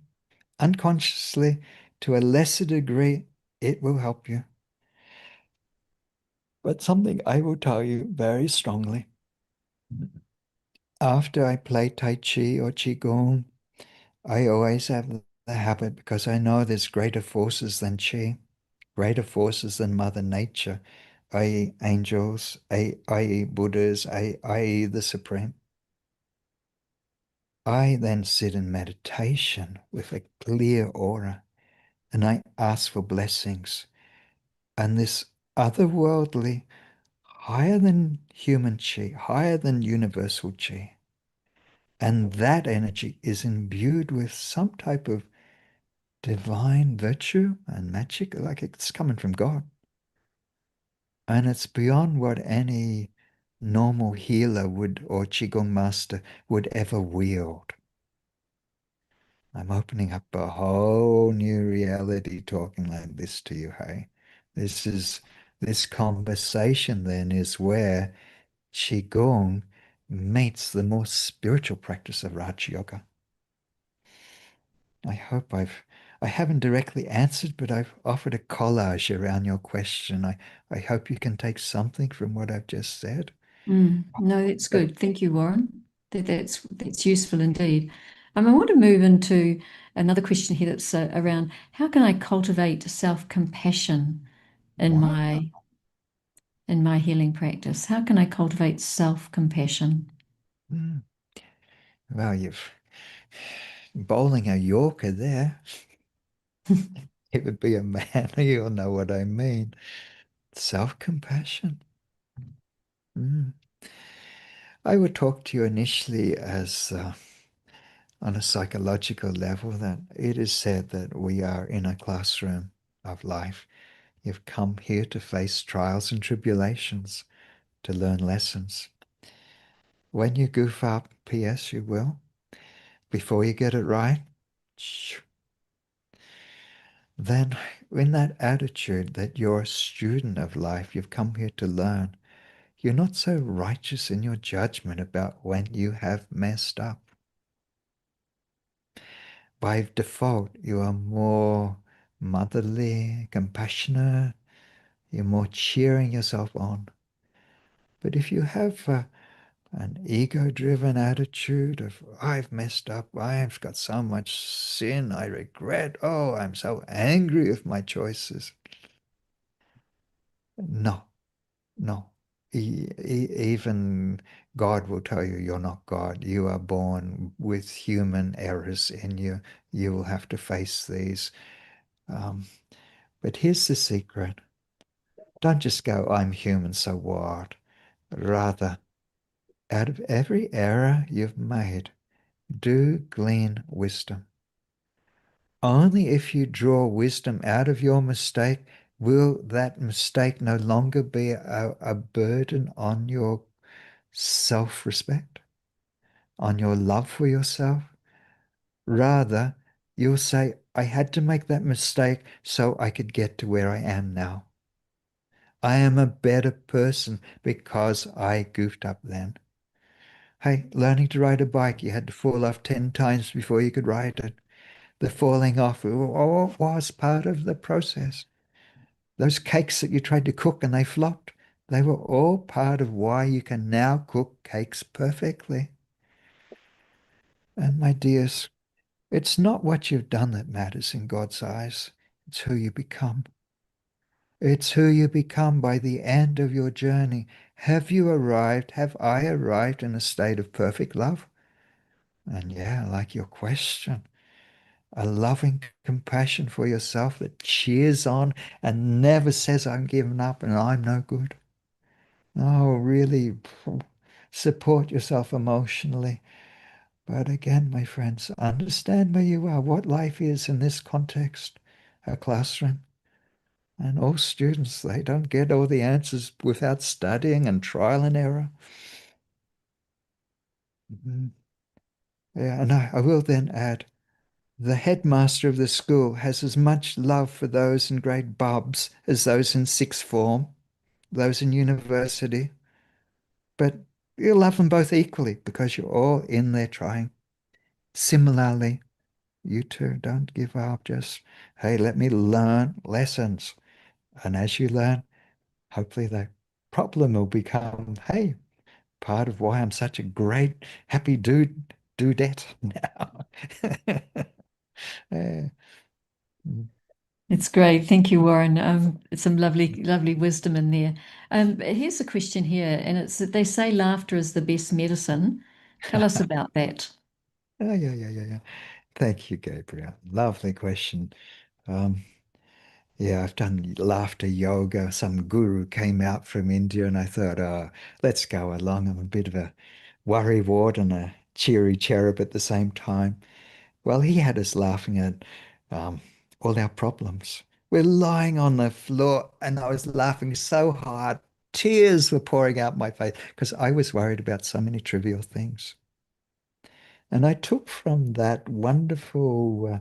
unconsciously, to a lesser degree, it will help you. But something I will tell you very strongly. After I play Tai Chi or Qigong, I always have the habit because I know there's greater forces than Qi, greater forces than Mother Nature, i.e. angels, i.e. Buddhas, i.e. the Supreme. I then sit in meditation with a clear aura and I ask for blessings. And this otherworldly, higher than human chi, higher than universal chi, and that energy is imbued with some type of divine virtue and magic, like it's coming from God. And it's beyond what any normal healer would or Qigong master would ever wield. I'm opening up a whole new reality talking like this to you, hey. This conversation then is where Qigong meets the more spiritual practice of Raja Yoga. I haven't directly answered, but I've offered a collage around your question. I hope you can take something from what I've just said. No, that's But good. Thank you, Warren. That's useful indeed. I want to move into another question here that's around how can I cultivate self-compassion in wow. my healing practice? How can I cultivate self-compassion? Mm. Well, you've bowling a Yorker there. It would be a man, you'll know what I mean. Self-compassion. Mm. I would talk to you initially as on a psychological level that it is said that we are in a classroom of life. You've come here to face trials and tribulations, to learn lessons. When you goof up, P.S., you will, before you get it right, then in that attitude that you're a student of life, you've come here to learn, you're not so righteous in your judgment about when you have messed up. By default, you are more motherly, compassionate, you're more cheering yourself on. But if you have an ego-driven attitude of, I've messed up, I've got so much sin, I regret, oh, I'm so angry with my choices. No, no. Even God will tell you you're not God. You are born with human errors in you. You will have to face these. Um, but here's the secret. Don't just go, I'm human, so what? Rather, out of every error you've made, do glean wisdom. Only if you draw wisdom out of your mistake will that mistake no longer be a burden on your self-respect, on your love for yourself. Rather, you'll say, I had to make that mistake so I could get to where I am now. I am a better person because I goofed up then. Hey, learning to ride a bike, you had to fall off 10 times before you could ride it. The falling off all was part of the process. Those cakes that you tried to cook and they flopped, they were all part of why you can now cook cakes perfectly. And my dears, it's not what you've done that matters in God's eyes. It's who you become. It's who you become by the end of your journey. Have you arrived? Have I arrived in a state of perfect love? And yeah, like your question, a loving compassion for yourself that cheers on and never says I'm giving up and I'm no good. Oh, really support yourself emotionally. But again, my friends, understand where you are, what life is in this context, a classroom. And all students, they don't get all the answers without studying and trial and error. Mhm. Yeah, and I will then add, the headmaster of the school has as much love for those in grade bubs as those in sixth form, those in university. But you love them both equally because you're all in there trying. Similarly, you too, don't give up. Just, hey, let me learn lessons. And as you learn, hopefully the problem will become, hey, part of why I'm such a great, happy dudette now. Yeah. It's great. Thank you, Warren. Some lovely, lovely wisdom in there. Here's a question here, and it's that they say laughter is the best medicine. Tell us about that. Oh, yeah. Thank you, Gabrielle. Lovely question. Um, yeah, I've done laughter yoga. Some guru came out from India, and I thought, let's go along. I'm a bit of a worrywart and a cheery cherub at the same time. Well, he had us laughing at um, all our problems. We're lying on the floor, and I was laughing so hard. Tears were pouring out my face because I was worried about so many trivial things. And I took from that wonderful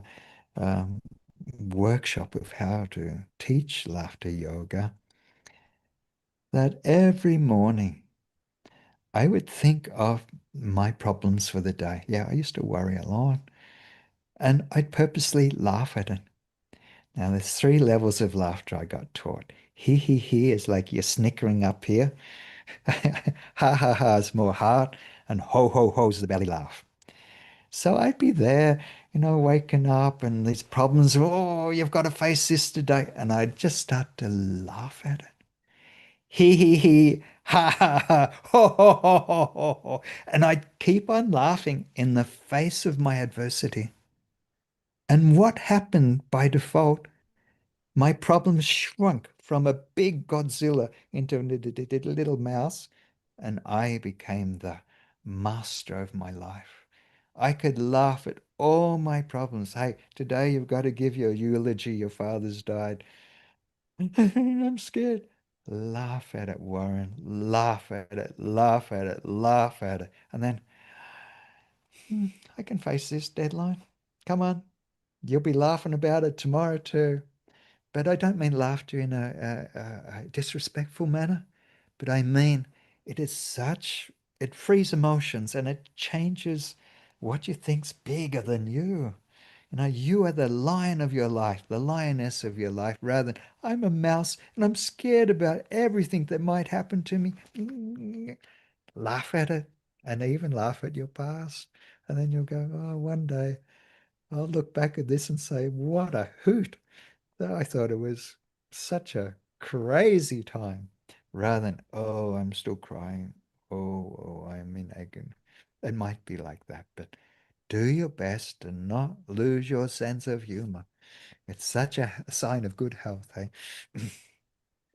workshop of how to teach laughter yoga that every morning I would think of my problems for the day. Yeah, I used to worry a lot, and I'd purposely laugh at it. Now, there's three levels of laughter I got taught. He is like you're snickering up here. Ha ha ha is more heart, and ho is the belly laugh. So I'd be there, waking up and these problems, oh, you've got to face this today. And I'd just start to laugh at it. Ha, ho. And I'd keep on laughing in the face of my adversity. And what happened by default? My problems shrunk from a big Godzilla into a little mouse, and I became the master of my life. I could laugh at all my problems. Hey, today you've got to give your eulogy. Your father's died. I'm scared. Laugh at it, Warren. Laugh at it. Laugh at it. Laugh at it. And then I can face this deadline. Come on. You'll be laughing about it tomorrow too. But I don't mean laughter in a disrespectful manner, but I mean it is such, it frees emotions and it changes what you think's bigger than you. You are the lion of your life, the lioness of your life, rather than I'm a mouse and I'm scared about everything that might happen to me. Laugh at it and even laugh at your past. And then you'll go, oh, one day I'll look back at this and say, what a hoot. I thought it was such a crazy time, rather than, oh, I'm still crying. Oh, I'm in agony. It might be like that, but do your best to not lose your sense of humor. It's such a sign of good health, hey?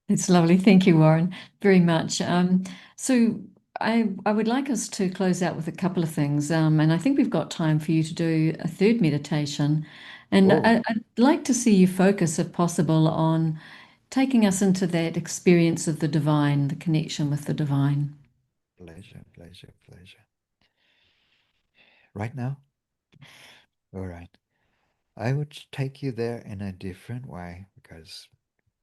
It's lovely. Thank you, Warren, very much. So I would like us to close out with a couple of things, and I think we've got time for you to do a third meditation. And Oh, I'd like to see you focus, if possible, on taking us into that experience of the divine, the connection with the divine. pleasure, pleasure, pleasure. Right now? All right. I would take you there in a different way because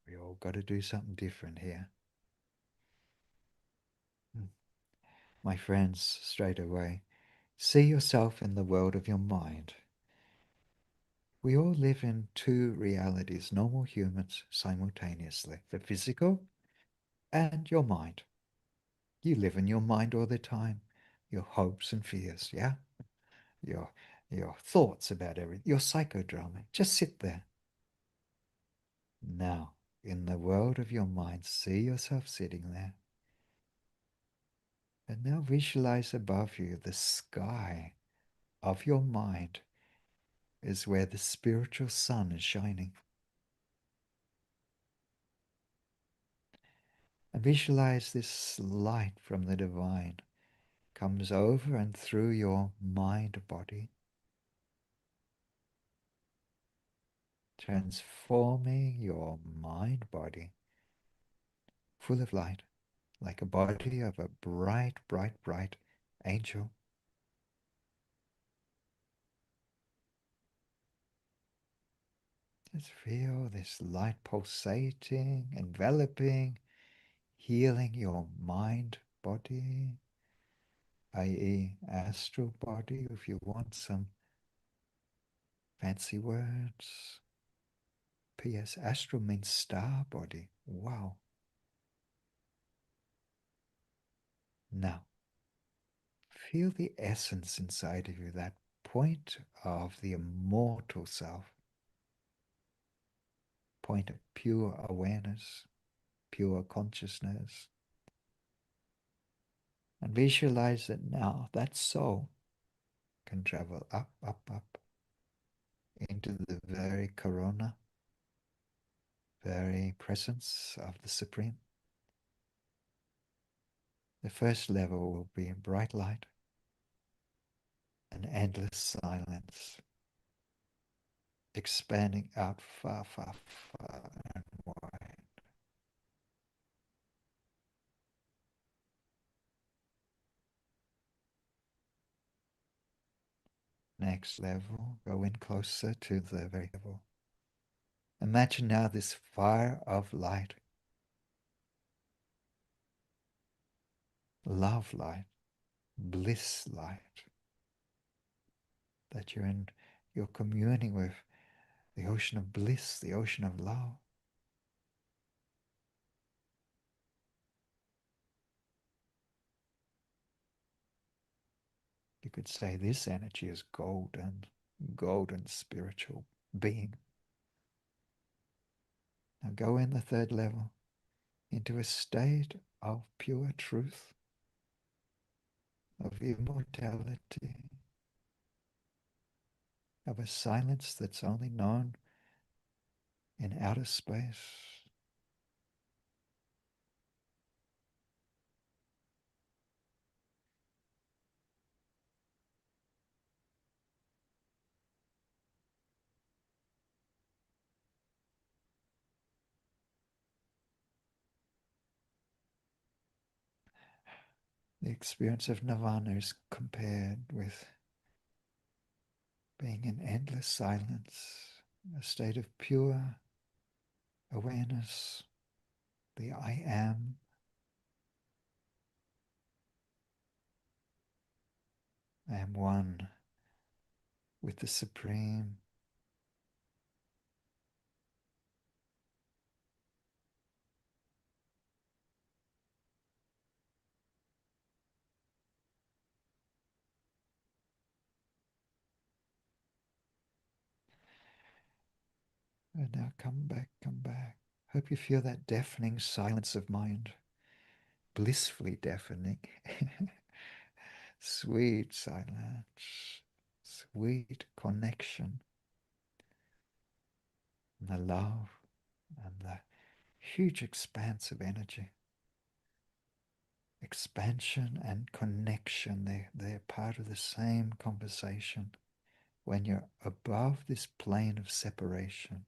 we all got to do something different here. Hmm. My friends, straight away, see yourself in the world of your mind. We all live in two realities, normal humans, simultaneously the physical and your mind. You live in your mind all the time, your hopes and fears, yeah? Your, your thoughts about everything, your psychodrama. Just sit there. Now, in the world of your mind, see yourself sitting there. And now visualize above you the sky of your mind is where the spiritual sun is shining. And visualize this light from the divine comes over and through your mind body, transforming your mind body full of light, like a body of a bright, bright, bright angel. Just feel this light pulsating, enveloping, healing your mind body, i.e., astral body, if you want some fancy words. P.S. Astral means star body. Wow. Now, feel the essence inside of you, that point of the immortal self, point of pure awareness, pure consciousness. And visualize that now that soul can travel up, up, up into the very corona, very presence of the Supreme. The first level will be in bright light and endless silence, expanding out far, far, far and wide. Next level, go in closer to the very level. Imagine now this fire of light, love light, bliss light, that you're communing with the ocean of bliss, the ocean of love. You could say this energy is golden, golden spiritual being. Now go in the third level into a state of pure truth, of immortality, of a silence that's only known in outer space. The experience of nirvana is compared with being in endless silence, a state of pure awareness, the I am. I am one with the Supreme, And now come back, come back. Hope you feel that deafening silence of mind, blissfully deafening. Sweet silence, sweet connection, and the love and the huge expanse of energy. Expansion and connection, they're part of the same conversation. When you're above this plane of separation,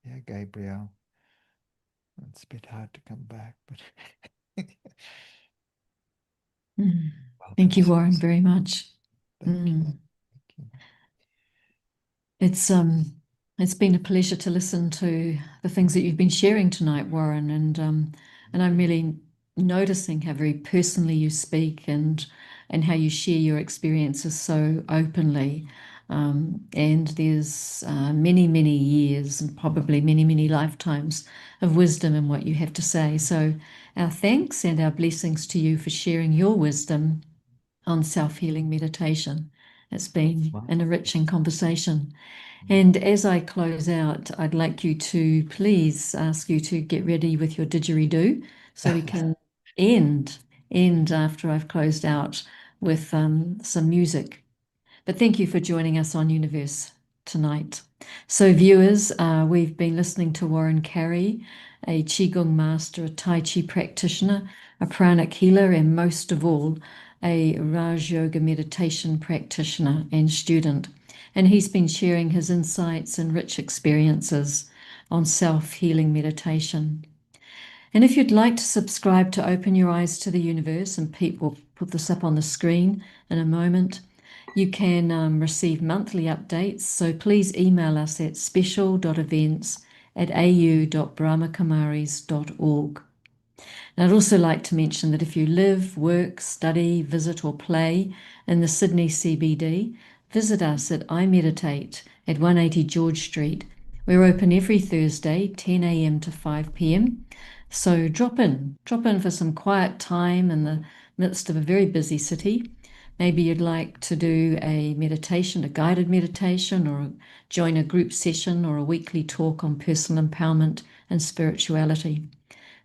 yeah, Gabrielle, it's a bit hard to come back, but welcome Thank you, to Warren, this. very much. Thank you. Mm. Thank you. It's been a pleasure to listen to the things that you've been sharing tonight, Warren, and I'm really noticing how very personally you speak and how you share your experiences so openly. And there's many years and probably many lifetimes of wisdom in what you have to say. So our thanks and our blessings to you for sharing your wisdom on self-healing meditation. It's been Wow. an enriching conversation. And as I close out, I'd like you to please ask you to get ready with your didgeridoo so we can end end after I've closed out with some music. But thank you for joining us on Youniverse tonight. So, viewers, we've been listening to Warren Carey, a Qigong master, a Tai Chi practitioner, a pranic healer, and most of all, a Raj Yoga meditation practitioner and student. And he's been sharing his insights and rich experiences on self healing meditation. And if you'd like to subscribe to Open Your Eyes to the Universe, and Pete will put this up on the screen in a moment, you can receive monthly updates. So please email us at special.events@au.brahmakumaris.org. And I'd also like to mention that if you live, work, study, visit, or play in the Sydney CBD, visit us at I Meditate at 180 George Street. We're open every Thursday, 10 a.m. to 5 p.m. So drop in for some quiet time in the midst of a very busy city. Maybe you'd like to do a meditation, a guided meditation, or join a group session or a weekly talk on personal empowerment and spirituality.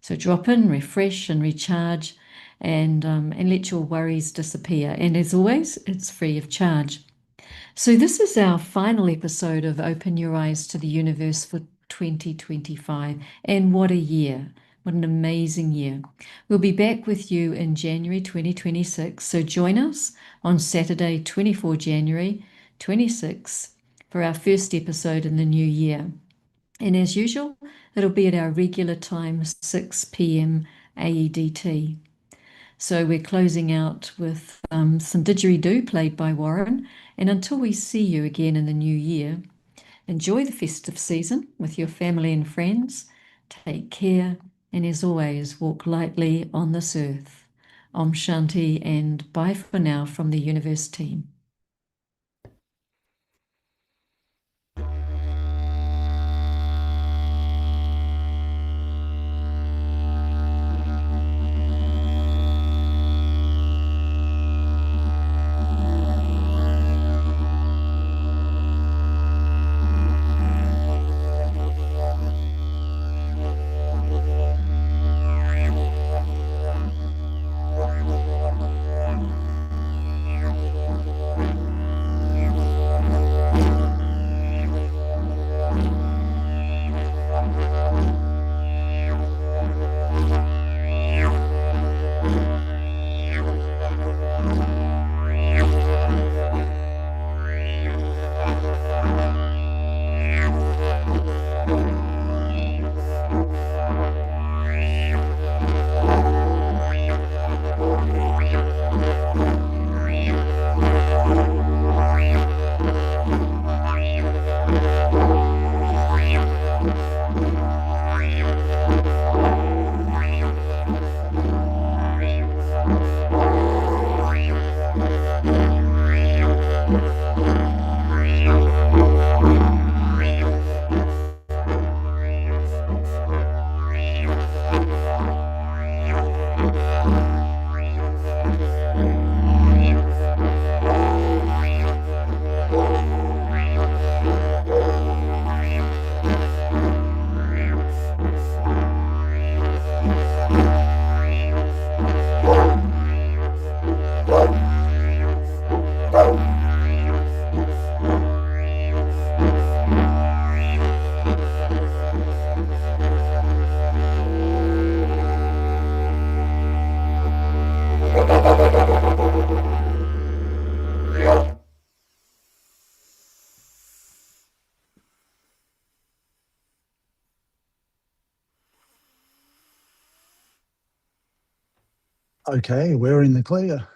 So drop in, refresh, and recharge, and let your worries disappear. And as always, it's free of charge. So this is our final episode of Open Your Eyes to the Universe for 2025. And what a year! What an amazing year. We'll be back with you in January 2026. So join us on Saturday, 24 January 26 for our first episode in the new year. And as usual, it'll be at our regular time, 6 p.m. AEDT. So we're closing out with some didgeridoo played by Warren. And until we see you again in the new year, enjoy the festive season with your family and friends. Take care. And as always, walk lightly on this earth. Om Shanti and bye for now from the Youniverse team. Okay, we're in the clear.